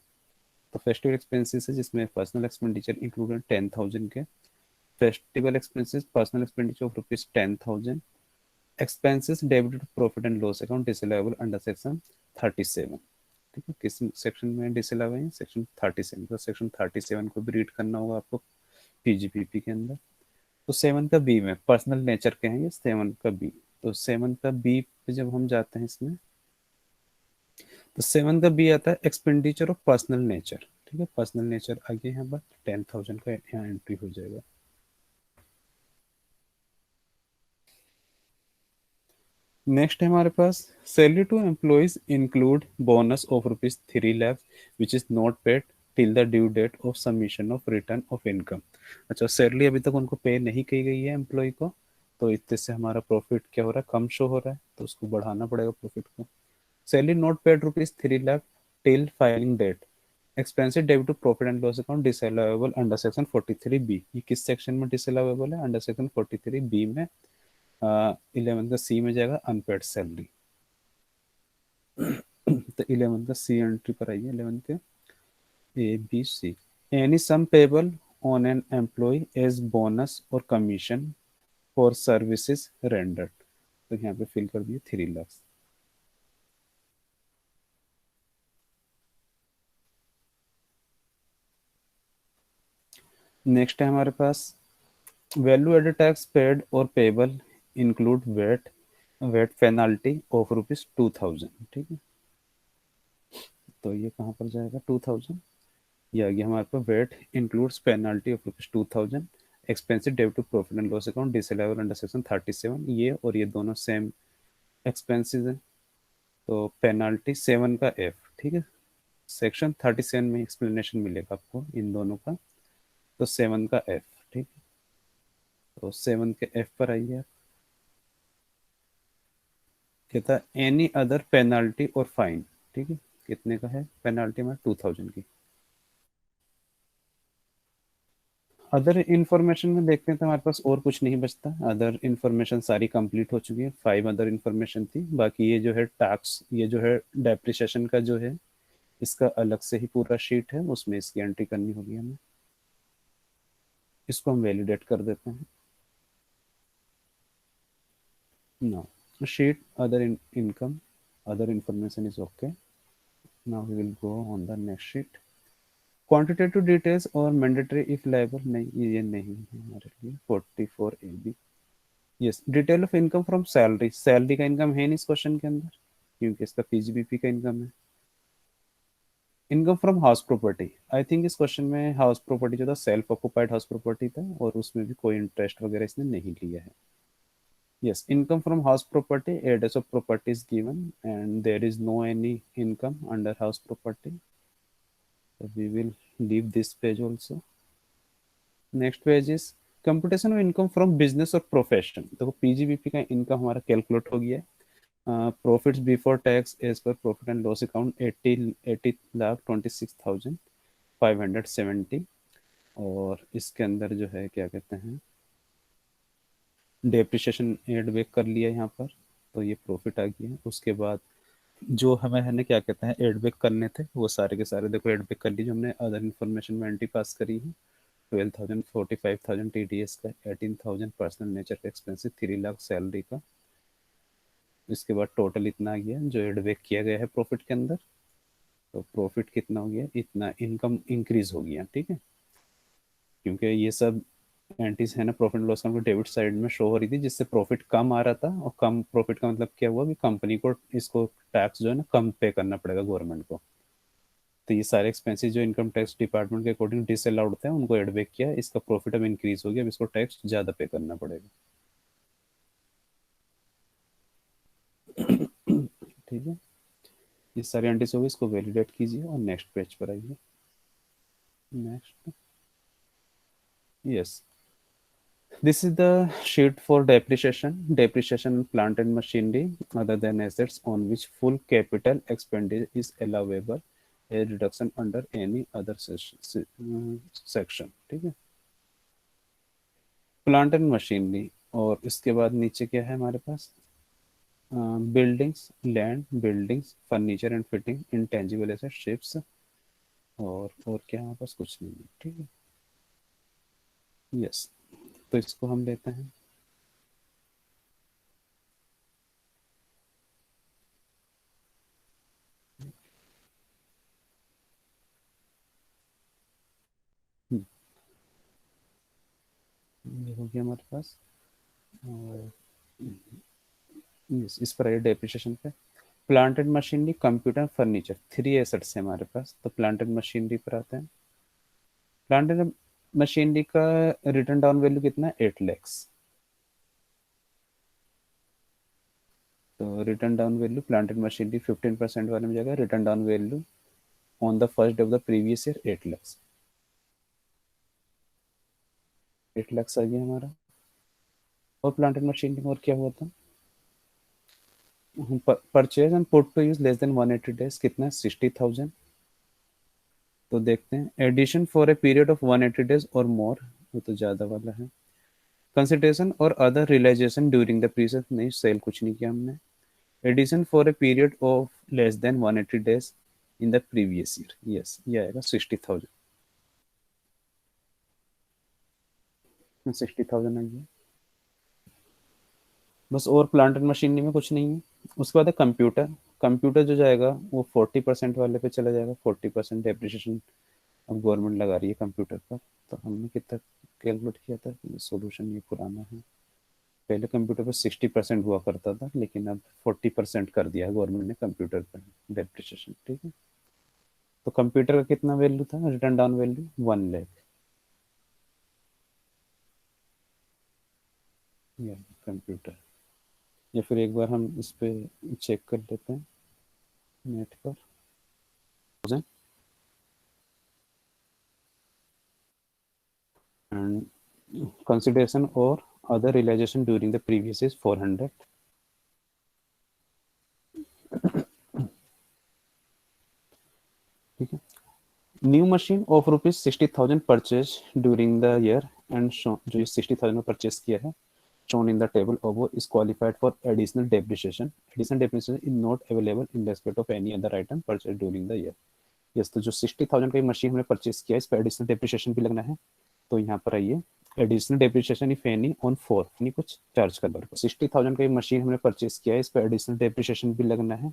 तो फेस्टिवल एक्सपेंसेस है जिसमें पर्सनल एक्सपेंडिचर इंक्लूडेड 10,000 के। Festival expenses personal expenditure of ₹10,000, expenses debited profit and loss account disallowable under section 37। ठीक है, किस सेक्शन में डिसअलाउ है, सेक्शन 37। तो सेक्शन 37 को भी रीड करना होगा आपको पीजीपीपी के अंदर। तो 7 का बी में पर्सनल नेचर के हैं ये, 7 का बी। तो 7 का बी पे जब हम जाते हैं इसमें, तो 7 का बी आता है एक्सपेंडिचर ऑफ पर्सनल नेचर। ठीक है, पर्सनल नेचर आगे यहाँ पर 10,000 का यहाँ एंट्री हो जाएगा। नेक्स्ट है हमारे पास, salary to employees include bonus of ₹3 lakh which is not paid till the due date of submission of return of income. अच्छा, सैलरी अभी तक उनको पे नहीं की गई है एम्प्लॉय को, तो इससे से हमारा प्रॉफिट क्या हो रहा है, कम शो हो रहा है, तो उसको बढ़ाना पड़ेगा प्रॉफिट को। Salary not paid ₹3 lakh till filing date, expensive debit to profit and loss account disallowable under section 43B। ये किस सेक्शन में डिसअलाउएबल है, अंडर सेक्शन 43B में। 11 का सी में जाएगा अनपेड सैलरी। तो 11 का सी एंट्री पर आइए, 11 के ABC, any sum payable on an employee as bonus और कमीशन फॉर सर्विसेज रेंडर्ड। तो यहाँ पे फिल कर दिए 3 लाख। नेक्स्ट है हमारे पास, वैल्यू एडेड टैक्स पेड और payable include VAT penalty of ₹2,000। ठीक है, तो ये कहाँ पर जाएगा, 2,000। ये आ गया हमारे पास, VAT includes penalty of ₹2,000, expensive debit to profit and loss account disallowable under section 37। ये और ये दोनों सेम एक्सपेंसेस हैं, तो पेनाल्टी 7 का एफ। ठीक है, सेक्शन 37 में एक्सप्लेनेशन मिलेगा आपको इन दोनों का। तो 7 का एफ, ठीक है, तो 7 के एफ पर आइए आप। कहता है एनी अदर पेनाल्टी और फाइन। ठीक है, कितने का है पेनाल्टी में, 2,000 की। अदर इन्फॉर्मेशन में देखते हैं तो हमारे पास और कुछ नहीं बचता, अदर इन्फॉर्मेशन सारी कंप्लीट हो चुकी है, 5 अदर इन्फॉर्मेशन थी। बाकी ये जो है टैक्स, ये जो है डेप्रिसिएशन का जो है, इसका अलग से ही पूरा शीट है, उसमें इसकी एंट्री करनी होगी हमें। इसको हम वैलिडेट कर देते हैं। now sheet other income, other information is okay. Now we will go on the next sheet. Quantitative details और मैंडेटरी इफ लाइबल, नहीं ये नहीं है हमारे लिए। 44 A B, yes. Detail of income from salary, salary का इनकम है नहीं इस क्वेश्चन के अंदर, क्योंकि इसका पीजीबीपी का इनकम है। Income from house property, I think इस क्वेश्चन में हाउस प्रॉपर्टी जो था सेल्फ ऑक्युपाइड हाउस प्रॉपर्टी था, और उसमें भी कोई इंटरेस्ट वगैरह इसने नहीं लिया है। Yes, income from house property, address of property is given, and there is no any income under house property. So we will leave this page also. Next page is computation of income from business or profession. देखो पीजीबीपी का इनकम हमारा कैलकुलेट हो गया है। Profits before tax as per profit and loss account 80,26,570। और इसके अंदर जो है क्या कहते हैं, डेप्रिसिएशन एड बैक कर लिया यहाँ पर, तो ये प्रॉफिट आ गया है। उसके बाद जो हमें है ना क्या कहते हैं एड बैक करने थे, वो सारे के सारे देखो एड बैक कर लीजिए हमने। अदर इन्फॉर्मेशन में एंट्री पास करी है। 12,000, 45,000 TDS का, 18,000 पर्सनल नेचर का एक्सपेंसिव, 3 लाख सैलरी का। इसके बाद टोटल इतना आ गया जो एड बैक किया गया है प्रॉफिट के अंदर। तो प्रॉफिट कितना हो गया, इतना इनकम इंक्रीज हो गया, ठीक है। क्योंकि ये सब एंट्रीज है ना profit loss account debit side में शो हो रही थी, जिससे प्रॉफिट कम आ रहा था। और कम प्रॉफिट का मतलब क्या हुआ कि कंपनी को इसको टैक्स जो है ना कम पे करना पड़ेगा गवर्नमेंट को। तो ये सारे एक्सपेंसेस जो इनकम टैक्स डिपार्टमेंट के अकॉर्डिंग डिसअलाउड थे उनको एड बैक किया, इसका प्रॉफिट अब इंक्रीज हो गया, अब इसको टैक्स ज़्यादा पे करना पड़ेगा। ठीक है, ये सारी एंट्रीज हो गई, इसको वैलिडेट कीजिए और नेक्स्ट पेज पर आइए। Next, yes, this is the sheet for depreciation plant and machinery other than assets on which full capital expenditure is allowable, a reduction under any other section, ठीक है। प्लांट एंड मशीनरी, और इसके बाद नीचे क्या है हमारे पास, buildings, land, buildings, furniture and fitting, intangible asset, ships, और क्या हमारे पास कुछ नहीं है, ठीक है। यस, तो इसको हम लेते हैं। ये हो गया हमारे पास। और इस पर आइए डेप्रिसिएशन पे। Plant and machinery, computer, furniture, 3 assets है हमारे पास। तो प्लांट एंड मशीनरी पर आते हैं। प्लांट एंड मशीनरी का रिटर्न डाउन वैल्यू कितना है, 8 lakhs। तो return down value plant and machinery 15% वाले में जाएगा। Return down value on the first day of the previous year 8 lakhs। 8 lakhs आ गया हमारा। और प्लांट एंड मशीनरी में और क्या हुआ था, purchase and put to use less than 180 days, कितना, 60,000। तो देखते हैं, addition for a period of 180 days और मोर, वो तो ज़्यादा वाला है। कंसिडरेशन और other realization during the period, नहीं सेल कुछ नहीं किया हमने। Addition for a period of less than 180 days in the previous year, yes, ये आएगा 60,000। 60,000 आ गया बस। और प्लांट एंड मशीनरी में कुछ नहीं है। उसके बाद है कंप्यूटर। कंप्यूटर जो जाएगा वो 40% वाले पे चला जाएगा। 40% डेप्रिसिएशन अब गवर्नमेंट लगा रही है कंप्यूटर पर। तो हमने कितना कैलकुलेट किया था, सोल्यूशन ये पुराना है। पहले कंप्यूटर पर 60% हुआ करता था, लेकिन अब 40% कर दिया है गवर्नमेंट ने कंप्यूटर पर डेप्रिसिएशन, ठीक है। तो कंप्यूटर का कितना वैल्यू था, रिटर्न डाउन वैल्यू 1 लाख। या कंप्यूटर, या फिर एक बार हम इस पे चेक कर लेते हैं नेट पर। एंड कंसिडरेशन और other realization during the previous is 400, ठीक है। New machine of rupees 60,000 purchase during the year and जो ये 60,000 में परचेज किया है shown in the table above is qualified for additional depreciation. Additional depreciation is not available in respect of any other item purchased during the year. Yes, तो जो 60,000 का मशीन हमने परचेज किया है इस पर एडिशनल डेप्रिसिएशन भी लगना है। तो यहाँ पर आइए, additional depreciation if any on four, यानी कुछ चार्ज कर दो। 60,000 का मशीन हमने परचेज किया है, इस पर एडिशनल डेप्रिसिएशन भी लगना है।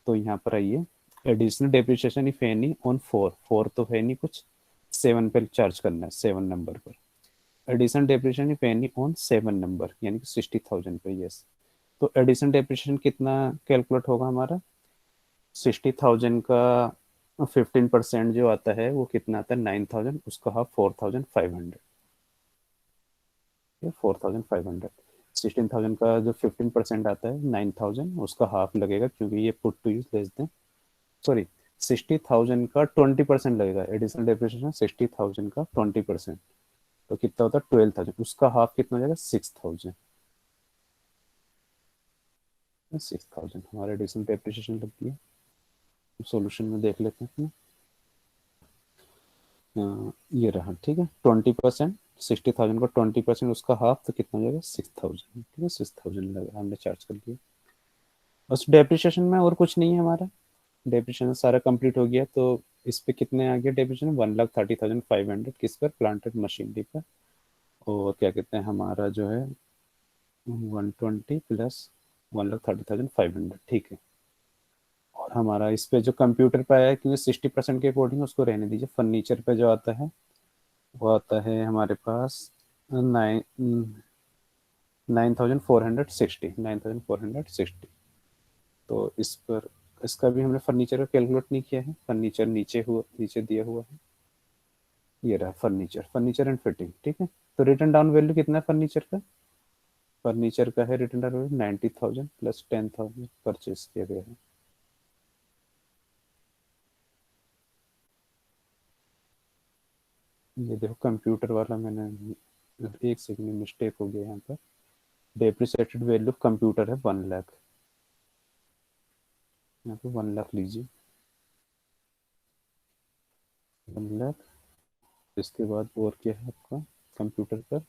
तो यहाँ पर आइए, additional depreciation if any on four, four तो है नहीं कुछ, सेवन पे चार्ज करना है, सेवन नंबर पर additional depreciation if any on seven number, यानी कि 60,000 पे। यस, तो एडिशनल डेप्रिसिएशन कितना कैलकुलेट होगा हमारा, 60,000 का 15% जो आता है वो कितना आता है 9,000, उसका हाफ 4,500, 4,500। 16,000 का जो 15% आता है 9,000, उसका हाफ लगेगा क्योंकि ये put to use less than, sorry, 60,000 का 20% लगेगा एडिशनल डेप्रिसिएशन, 60,000 का 20%, तो कितना होता है 12,000, उसका हाफ कितना हो जाएगा 6,000। 6,000 हमारा एडिशनल डेप्रिसिएशन लगती है। सॉल्यूशन में देख लेते हैं। ये रहा, ठीक है, 20%, 60,000 का 20%, उसका हाफ, तो कितना हो जाएगा 6,000, ठीक है, 6,000 लगा हमने चार्ज कर दिया। बस डेप्रिसिएशन में और कुछ नहीं है हमारा, डेप्रिसिएशन सारा कंप्लीट हो गया। तो इस पे कितने आ गया डेप्रिसिएशन, 1,30,500 किस पर, प्लांट एंड मशीनरी पर। और क्या कहते हैं हमारा जो है 120 प्लस 1,30,500, ठीक है। और हमारा इस पे जो कंप्यूटर पे आया है, क्योंकि 60% के अकॉर्डिंग उसको रहने दीजिए। फर्नीचर पे जो आता है वो आता है हमारे पास 9,460। तो इस पर, इसका भी हमने फर्नीचर का कैलकुलेट नहीं किया है, फर्नीचर नीचे दिया हुआ है, ये रहा फर्नीचर, फर्नीचर एंड फिटिंग, ठीक है। तो रिटर्न डाउन वैल्यू कितना है फर्नीचर का, फर्नीचर का है return down value 90,000 plus 10,000 purchase किया गया है। ये देखो कंप्यूटर वाला मैंने, एक सेकंड में मिस्टेक हो गया यहाँ पर। डेप्रिसिएटेड वैल्यू कंप्यूटर है 1 लाख, यहाँ पे 1 लाख लीजिए, 1 लाख। इसके बाद और क्या है आपका कंप्यूटर पर,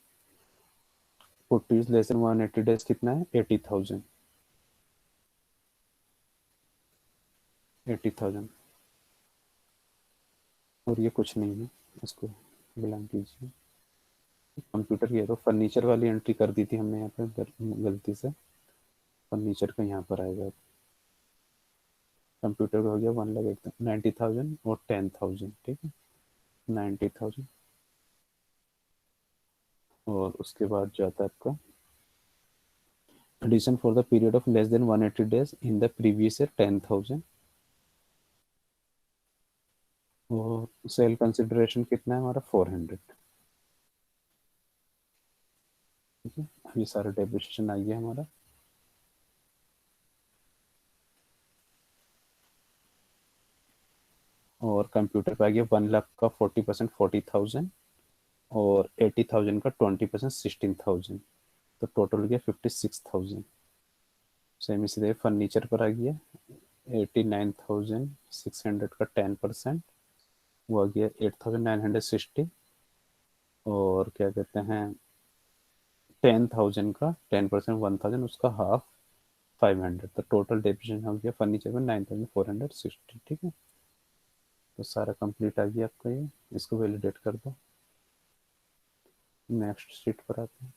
40 लेस देन 180 डेज कितना है 80,000, 80,000। और ये कुछ नहीं है, इसको बिलोंग कीजिए। कंप्यूटर की है तो फर्नीचर वाली एंट्री कर दी थी हमने यहाँ पे गलती से, फर्नीचर का यहाँ पर आएगा। कंप्यूटर का हो गया 1 लाख एकदम 90,000 और 10,000, ठीक है, 90,000। और उसके बाद जो आता है आपका addition for the period of less than 180 days in the previous year 10,000। और सेल कंसिडरेशन कितना है हमारा 400, ठीक है। ये सारा डेप्रिसिएशन आ गया हमारा। और कंप्यूटर पे आ गया 1 लाख का 40% 40,000 और 80,000 का 20% 16,000, तो टोटल हो गया 56,000। सेम इसी तरह फर्नीचर पर आ गया 89,600 का 10%, वो आ गया 8,960। और क्या कहते हैं 10,000 का 10% 1,000, उसका हाफ 500, तो टोटल डेप्रिसिएशन हो गया फर्नीचर में 9,460, ठीक है। तो सारा कंप्लीट आ गया आपका, ये इसको वैलिडेट कर दो। नेक्स्ट शीट पर आते हैं।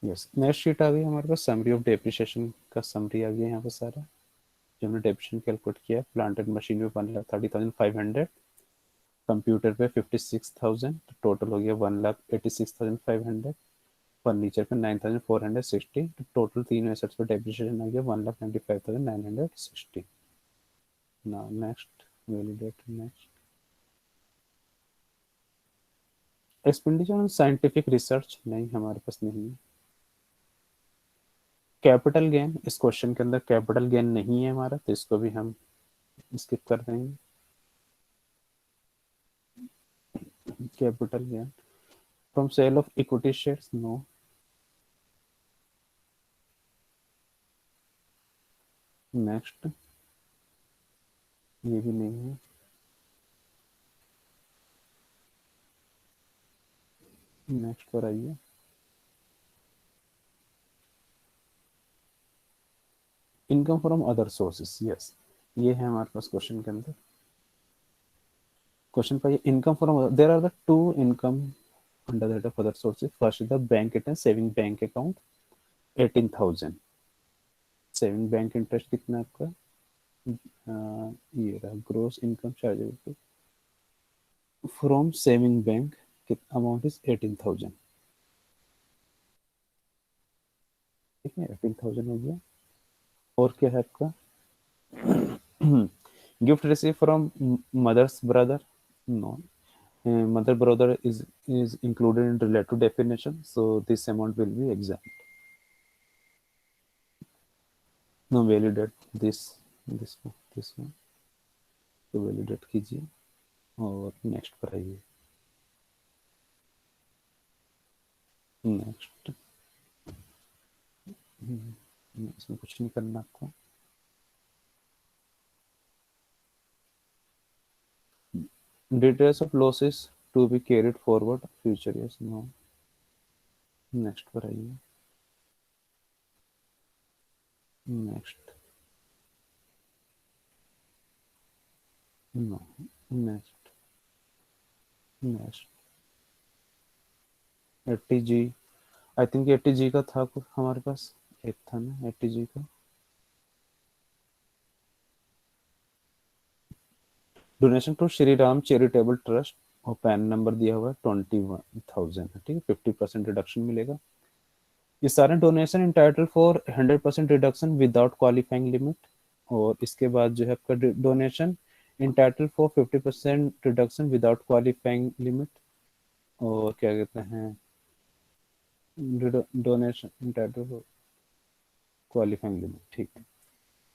यस, नेक्स्ट शीट आ गई हमारे पास, समरी ऑफ डेप्रिसिएशन का समरी आ गया यहाँ पे सारा, जो हमने डेप्रिसिएशन कैलकुलेट किया। प्लांट एंड मशीन में 1,30,500, कंप्यूटर पे 56,000, तो टोटल हो गया 1,86,500। फर्नीचर पे 9,460, तो टोटल तीनों एसेट्स पे डेप्रिसिएशन आ गया 1,95,960। Now next validate next expenditure on scientific research, नहीं हमारे पास नहीं है। कैपिटल गेन, इस क्वेश्चन के अंदर कैपिटल गेन नहीं है हमारा, तो इसको भी हम स्किप कर देंगे। Capital gain from sale of equity shares, no. Next, ये भी नहीं है। नेक्स्ट पर आइए। Income from other sources, yes, ये है हमारे पास क्वेश्चन के अंदर। क्वेश्चन पाइए, income from, there are the two income under the head of other sources. First is the bank interest, saving bank account 18,000। Saving bank interest कितना है आपका, ये रहा gross income chargeable from saving bank, amount is 18,000। ठीक है, 18,000 हो गया। और क्या है आपका, gift receive from mother's brother, no, mother brother is included in relative definition, so this amount will be exempt. No, validate this one तो validate कीजिए और नेक्स्ट पर आइए। नेक्स्ट, इसमें कुछ नहीं करना आपको। Details of losses to be carried forward future, yes no. Next पर आइए। Next, no. Next, next, 80G, I think 80G का था कुछ हमारे पास, एक था ना 80G का। Donation to Shri Ram charitable trust और पैन नंबर दिया हुआ है 21,000, ठीक है, 50% रिडक्शन मिलेगा। ये सारे donation entitled for 100% reduction without qualifying limit. और इसके बाद जो है आपका donation entitled for 50% reduction without qualifying limit. और क्या कहते हैं, donation entitled for qualifying limit, ठीक है।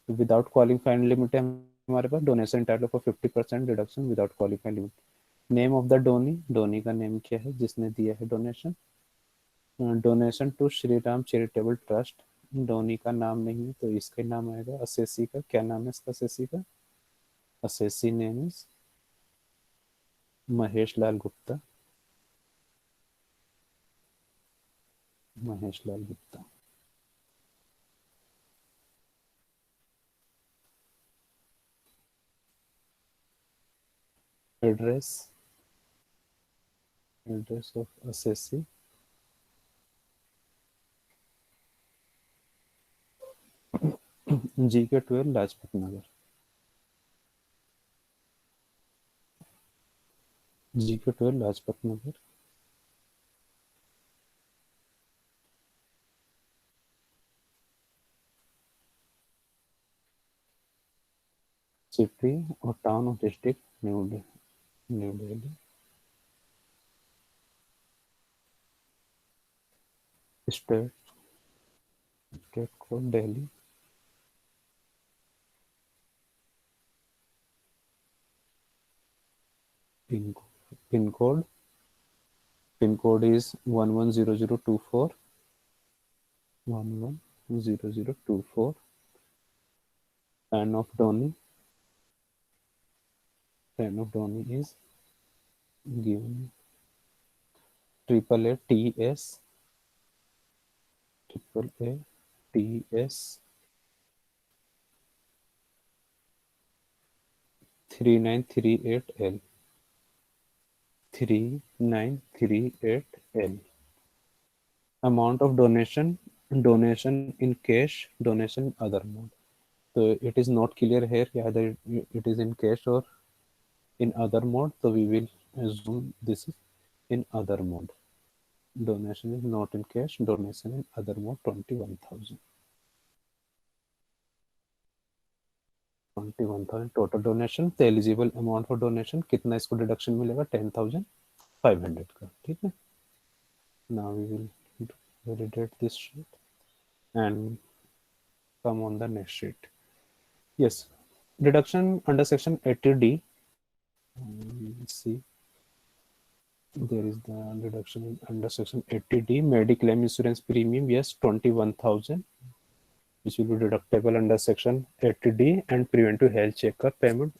तो विदाउट क्वालिफाइंग लिमिट है हमारे पास, donation entitled for 50% reduction without qualifying limit. Name of the donee, donee का नेम क्या है जिसने दिया है donation. Donation to Shri Ram charitable trust, Downey का नाम नहीं है तो इसका नाम आएगा। असेसी का क्या नाम है इसका, असेसी का, assessee name is Mahesh Lal Gupta, Mahesh Lal Gupta. Address, address of assessee, GK 12 Lajpat Nagar, GK 12 Lajpat Nagar. City और town of district new Delhi. State, state code Delhi. Pin code, pin code is 110024, 110024। PAN of donee, PAN of donee is given AAA TS 3938L, 3938L। Amount of donation, donation in cash, donation other mode. तो it is not clear hair either it is in cash or in other mode, so we will assume this is in other mode। Donation is not in cash, donation in other mode 21,000, 21,000 total donation. तो एलिजिबल अमाउंट फॉर डोनेशन कितना, इसको डिडक्शन मिलेगा 10,500 का, ठीक है। Now we will validate this sheet and come on the next sheet। Yes, deduction under section 80D, see there is the deduction under section 80D, mediclaim insurance premium, yes, 21,000, which will be deductible under section 80D, and preventive health checkup payment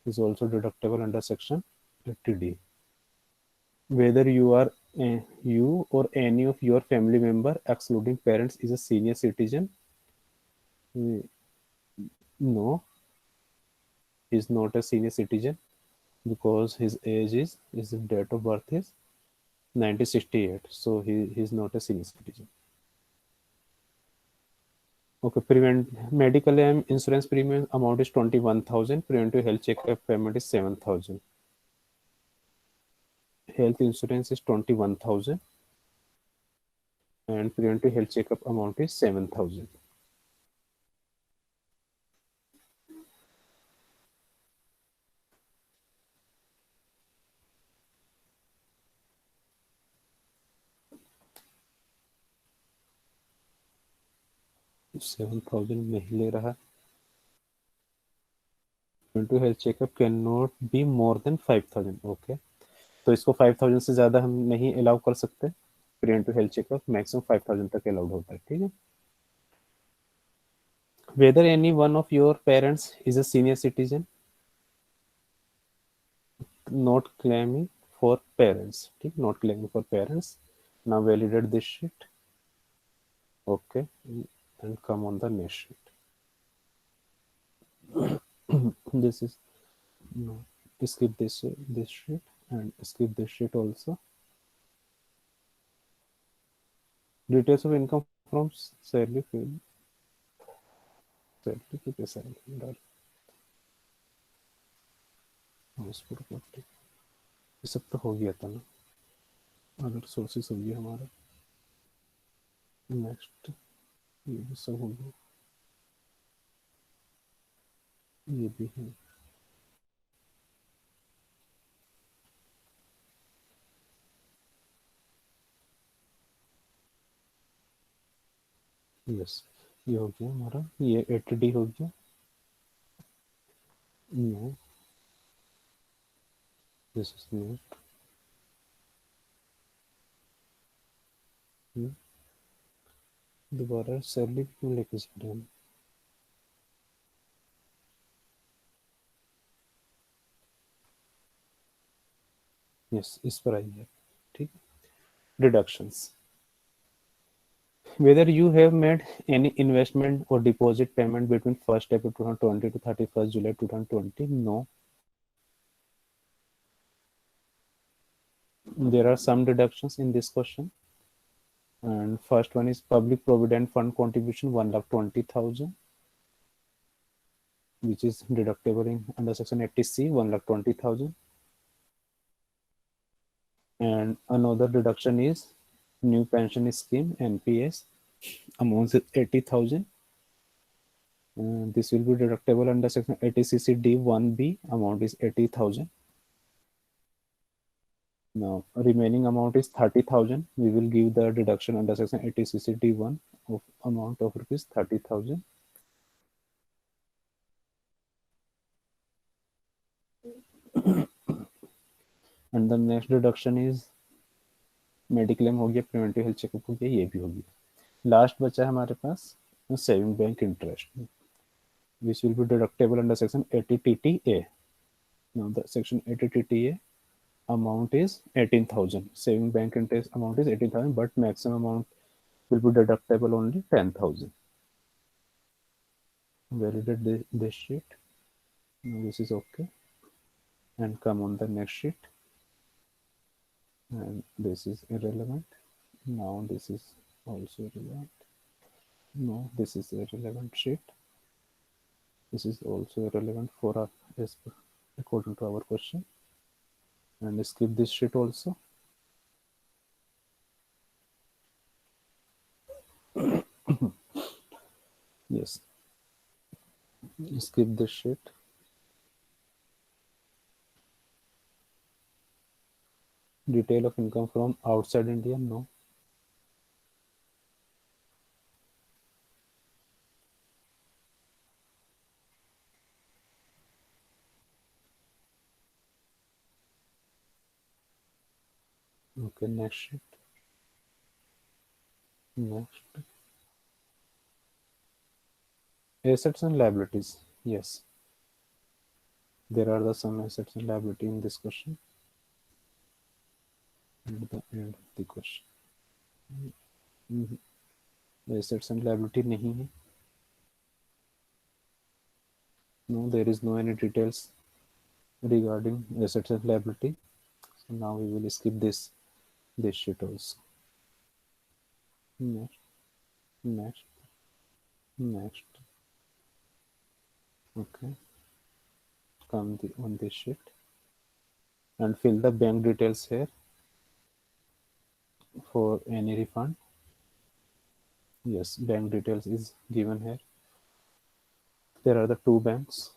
is also deductible under section 80D, whether you are You or any of your family member, excluding parents, is a senior citizen? No, is not a senior citizen because his age is his date of birth is 1968, so he's not a senior citizen. Okay, prevent medical and insurance premium amount is 21,000. Preventive health checkup payment is 7,000. Health insurance is 21,000 and preventive health checkup amount is 7,000. Seven thousand नहीं ले रहा. Two health checkup can not be more than 5,000. Okay, तो इसको 5,000 से ज़्यादा हम नहीं अलाउ कर सकते. प्रिवेंटिव हेल्थ चेकअप मैक्सिमम 5,000 तक अलाउड होता है. ठीक है. Whether any one of your parents is a senior citizen, not claiming for parents. ठीक, not claiming for parents. Now validate this sheet. Okay, and come on the next sheet. This is no. Skip this sheet and skip this sheet also. Details of income from salary field. Salary की पैसा डाल. ये सब तो हो गया था ना. अगर सोर्सेस हो गया हमारा. नेक्स्ट ये भी सब हो गया. ये भी है. यस, ये हो गया हमारा. ये 80D हो गया. No, this is not. दोबारा सैलरी क्यों लेके जा रहे हैं. यस, इस पर आइए. ठीक. Deductions. Whether you have made any investment or deposit payment between 1st April 2020 to 31st July 2020? No. There are some deductions in this question. And first one is public provident fund contribution 1,20,000, which is deductible in under section 80C 1,20,000. And another deduction is new pension scheme NPS amount is 80,000. This will be deductible under section 80CC D1B, amount is 80,000. Now remaining amount is 30,000. We will give the deduction under section 80CC D1 of amount of rupees 30,000. And the next deduction is mediclaim हो गया, प्रिवेंटिव हेल्थ चेकअप हो गया, ये भी हो गया. लास्ट बचा है हमारे पास saving bank interest, which will be deductible under section 80TTA. Now the section 80TTA amount is 18,000. Saving bank interest amount is 18,000, but maximum amount will be deductible only 10,000. Validate this sheet. Now this is okay. And come on the next sheet. And this is irrelevant. Now this is also irrelevant. No, this is a relevant sheet. This is also irrelevant for our, according to our question. And skip this sheet also. Yes, skip this sheet. Detail of income from outside India, no. Okay, next sheet. Next. Assets and liabilities. Yes. There are some assets and liability in this question. at the end of the question. Assets and liability नहीं है. No, there is no any details regarding assets and liability. So now we will skip this sheet also. Next, next, next. Okay, come on this sheet and fill the bank details here for any refund. Yes, bank details is given here. There are the two banks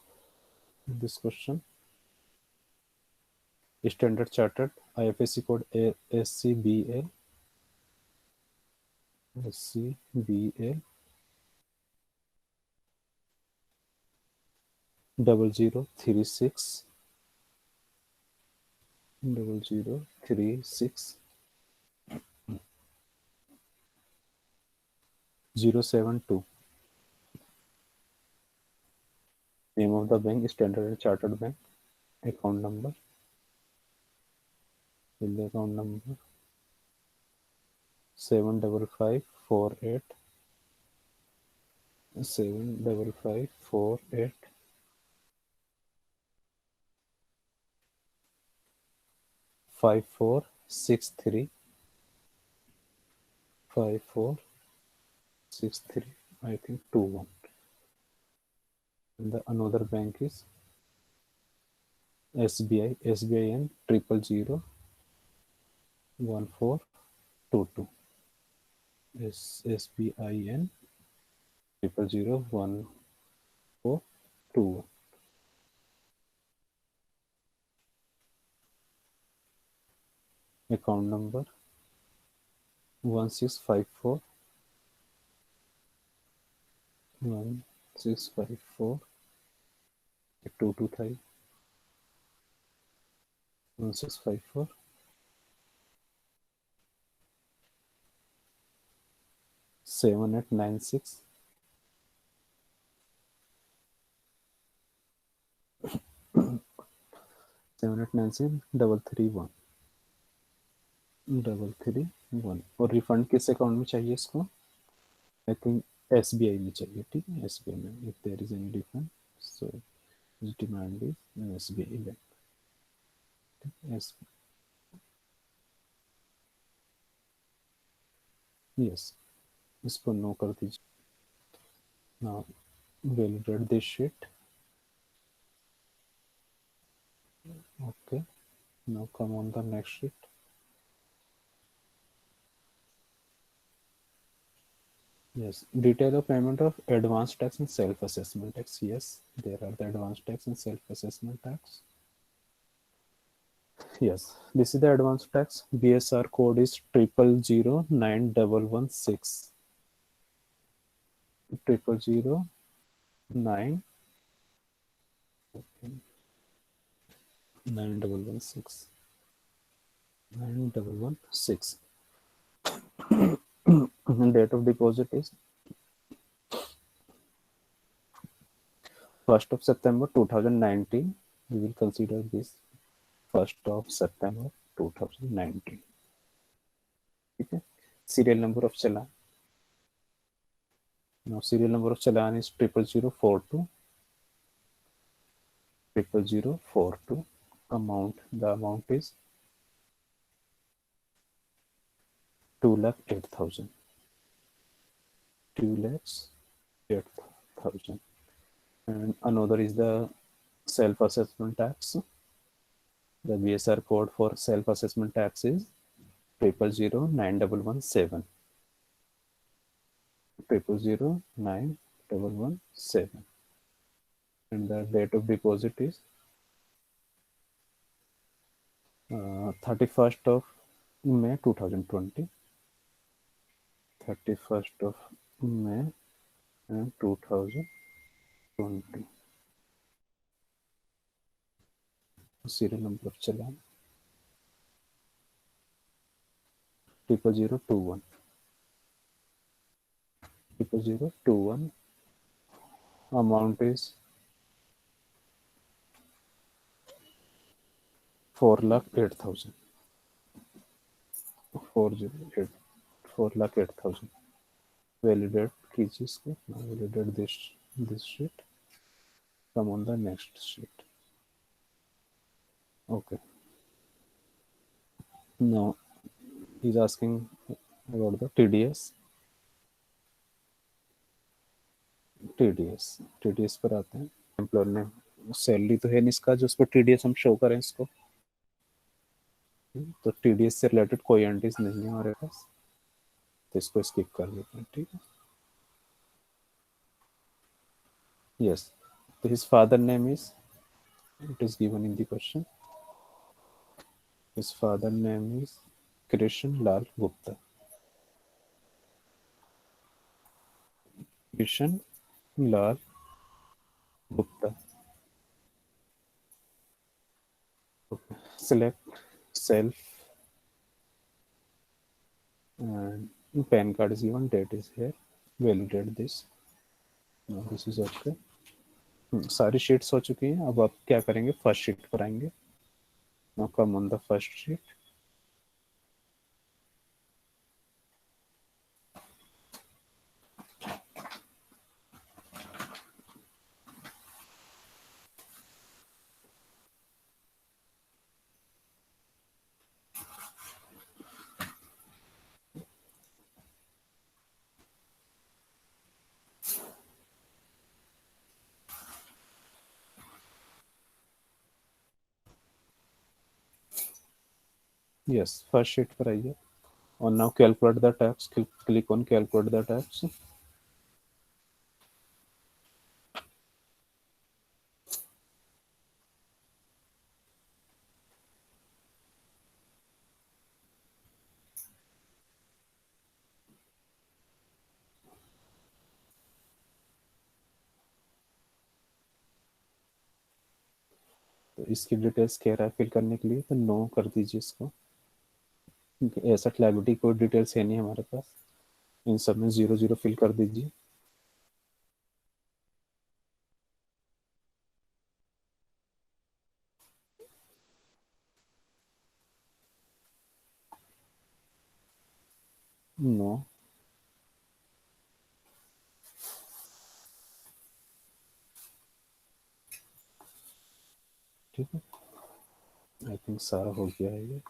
in this question. Standard Chartered, IFSC code SCBL, SCBL 0036 0036 072. Name of the bank, Standard Chartered Bank. Account number, in the account number 75548 75548 5463 5463, I think 21. And the another bank is SBI, SBIN 0001422. SBIN 0001421. Account number 1654 1654 223 1654 7896 7896 331 331. और रिफंड किस अकाउंट में चाहिए इसको? आई थिंक SBI में चाहिए. ठीक है, SBI में. If there is any refund, so demand is SBI bank. Yes, इसको नो कर दीजिए. Now validate this sheet. Okay, now come on the next sheet. Yes, detail of payment of advance tax and self-assessment tax. Yes, there are the advance tax and self-assessment tax. Yes, this is the advance tax. BSR code is 00091116. 0009 9116 9116. Date of deposit is 1st of September 2019. We will consider this 1st of September 2019. ठीक है. Serial number of challan. Now serial number of challan is 00042. 00042. The amount is 2,08,000. 2,08,000. And another is the self-assessment tax. The BSR code for self-assessment tax is 000917. 000917. And the date of deposit is 31st of May 2020. 31st of May 2020. Serial number of challan 00021. 00021. Amount is 4,08,000. 4,08,000 validate कीजिए इसको. Validate this sheet. Come on the next sheet. Okay. Now he's asking about the TDS. TDS पर आते हैं. एम्प्लॉयर ने सैलरी तो है नहीं इसका जो उस पर TDS हम शो करें इसको. तो TDS से रिलेटेड कोई एंट्रीज नहीं है हमारे पास, तो इसको स्किप कर देते हैं. ठीक है. यस. तो his father name is, it is given in the question. His father name is Krishna Lal Gupta. Krishna Lal Gupta. Select self and PAN card is given, date is here. Validate this. Now this is okay. सारी शीट्स हो चुकी हैं. अब आप क्या करेंगे, फर्स्ट शीट पर आएंगे. Now come on the first sheet. Yes, first sheet पर आइए. और now calculate the tax. Click on calculate the tax. तो इसकी डिटेल्स कह रहा है फिल करने के लिए, तो नो कर दीजिए इसको. एसेट लायबिलिटी कोई डिटेल्स है नहीं हमारे पास. इन सब में 0 0 फिल कर दीजिए. नो. ठीक है. आई थिंक सारा हो गया है ये.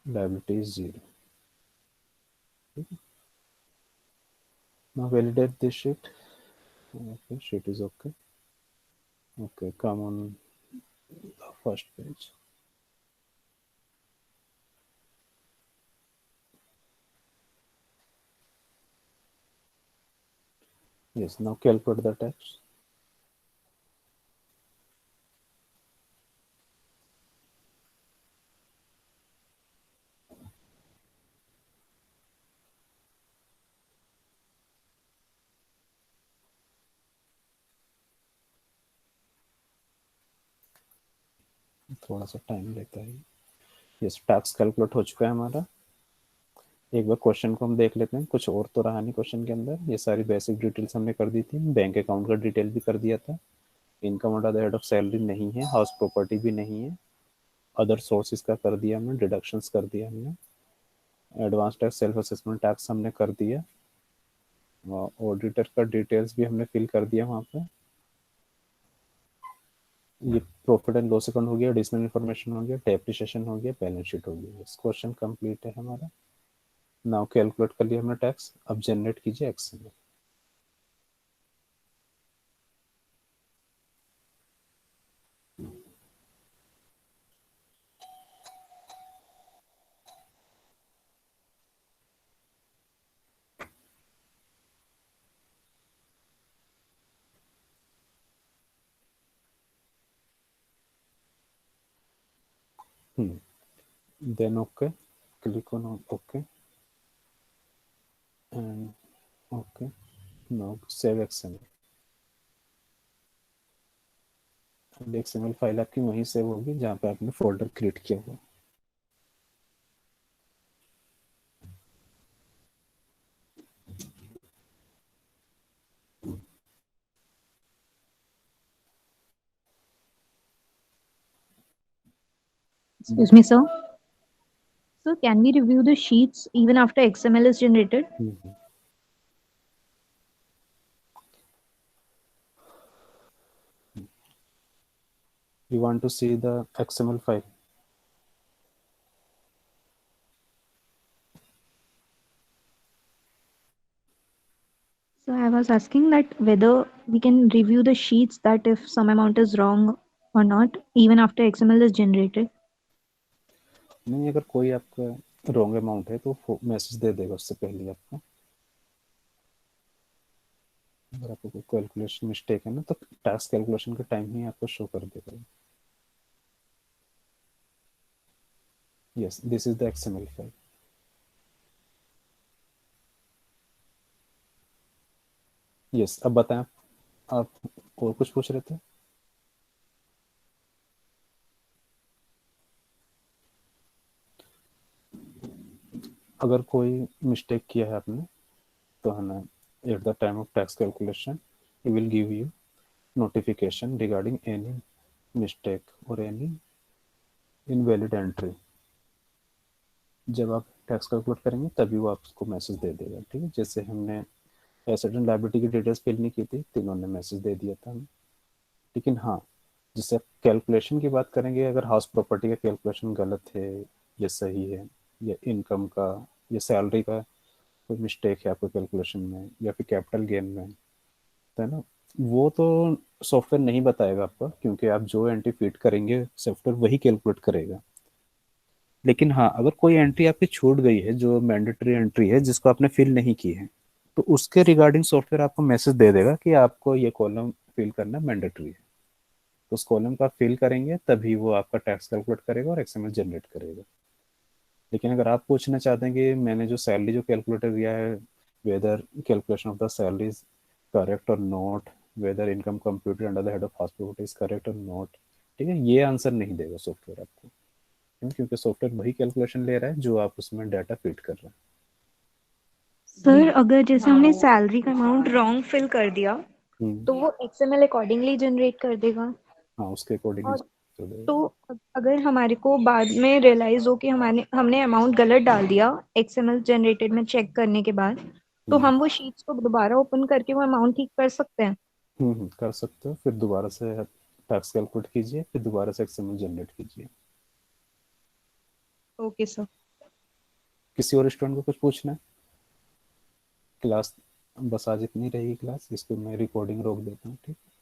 Liability is 0. Now validate this sheet. Okay, sheet is okay. Okay, come on the first page. Yes, now calculate the tax. थोड़ा सा टाइम लेता है. यस, टैक्स कैलकुलेट हो चुका है हमारा. एक बार क्वेश्चन को हम देख लेते हैं. कुछ और तो रहा नहीं क्वेश्चन के अंदर. ये सारी बेसिक डिटेल्स हमने कर दी थी. बैंक अकाउंट का डिटेल भी कर दिया था. Income under the head of salary नहीं है. हाउस प्रॉपर्टी भी नहीं है. अदर सोर्सेज का कर दिया हमने. डिडक्शंस कर दिया हमने. Advance tax self assessment tax हमने कर दिया. ऑडिटर का डिटेल्स भी हमने फिल कर दिया वहाँ पे. ये प्रॉफिट एंड लॉस अकाउंट हो गया. एडिशनल इन्फॉर्मेशन हो गया. डेप्रिसिएशन हो गया. बैलेंस शीट हो गया. इस क्वेश्चन कंप्लीट है हमारा. नाउ कैलकुलेट कर लिया हमने टैक्स. अब जनरेट कीजिए एक्सेल में. Then okay, click on okay and okay. Now save XML. XML file आपकी वहीं सेव होगी जहाँ पे आपने फोल्डर क्रिएट किया हुआ. Excuse me, sir. So can we review the sheets even after XML is generated? Mhm. You want to see the XML file? So I was asking that whether we can review the sheets that if some amount is wrong or not, even after XML is generated. नहीं, अगर कोई आपका रॉन्ग अमाउंट है तो मैसेज दे देगा उससे पहले आपको। अगर आपको कोई कैलकुलेशन मिस्टेक है ना, तो टैक्स कैलकुलेशन के टाइम ही आपको शो कर देगा। Yes, this is the XML file. Yes, अब बताएं आप और कुछ पूछ रहे थे? अगर कोई मिस्टेक किया है आपने तो है ना, at the time of tax calculation he will give you notification regarding any mistake or any invalid entry। जब आप टैक्स कैलकुलेट करेंगे तभी वो आपको मैसेज दे देगा, ठीक है। जैसे हमने एसेट एंड लायबिलिटी की डिटेल्स फिल नहीं की थी तो इन्होंने मैसेज दे दिया था हमें। लेकिन हाँ, जैसे कैलकुलेशन की बात करेंगे, अगर हाउस प्रॉपर्टी का कैलकुलेशन गलत है या सही है, या इनकम का या सैलरी का कोई मिस्टेक है आपको कैलकुलेशन में, या फिर कैपिटल गेन में, तो है ना, वो तो सॉफ्टवेयर नहीं बताएगा आपको, क्योंकि आप जो एंट्री फीड करेंगे सॉफ्टवेयर वही कैलकुलेट करेगा। लेकिन हाँ, अगर कोई एंट्री आपकी छूट गई है जो मैंडेटरी एंट्री है जिसको आपने फिल नहीं की है, तो उसके रिगार्डिंग सॉफ्टवेयर आपको मैसेज दे देगा कि आपको ये कॉलम फिल करना मैंडेटरी है। तो उस कॉलम का फिल करेंगे तभी वो आपका टैक्स कैलकुलेट करेगा और एक्सएमएल जनरेट करेगा। लेकिन अगर आप पूछना चाहते हैं कि मैंने जो सैलरी जो कैलकुलेटर दिया है, whether calculation of the salary is correct और not, whether income computed under the head of house property is correct और नॉट, ठीक है, ये आंसर नहीं देगा सॉफ्टवेयर आपको। क्यों? क्योंकि सॉफ्टवेयर वही कैलकुलेशन ले रहा है जो आप उसमें डाटा फीड कर रहे हैं। सर अगर जैसे हमने सैलरी का अमाउंट रॉन्ग फिल कर दिया हम्म, तो वो XML अकॉर्डिंगली जनरेट कर देगा। हाँ, उसके अकॉर्डिंग और कर देगा। तो अगर हमारे को बाद में रियलाइज हो कि हमारे हमने अमाउंट गलत डाल दिया XML जनरेटेड में चेक करने के बाद, तो हम्म, हम वो शीट्स को दोबारा ओपन करके वो अमाउंट ठीक कर सकते हैं। कर सकते हो, फिर दोबारा से टैक्स कैलकुलेट कीजिए, फिर दोबारा से एक्सएमएल जनरेट कीजिए। Okay sir. किसी और स्टूडेंट को कुछ पूछना है? क्लास बस आज इतनी रहेगी क्लास, इसको मैं रिकॉर्डिंग रोक देता हूँ, ठीक है।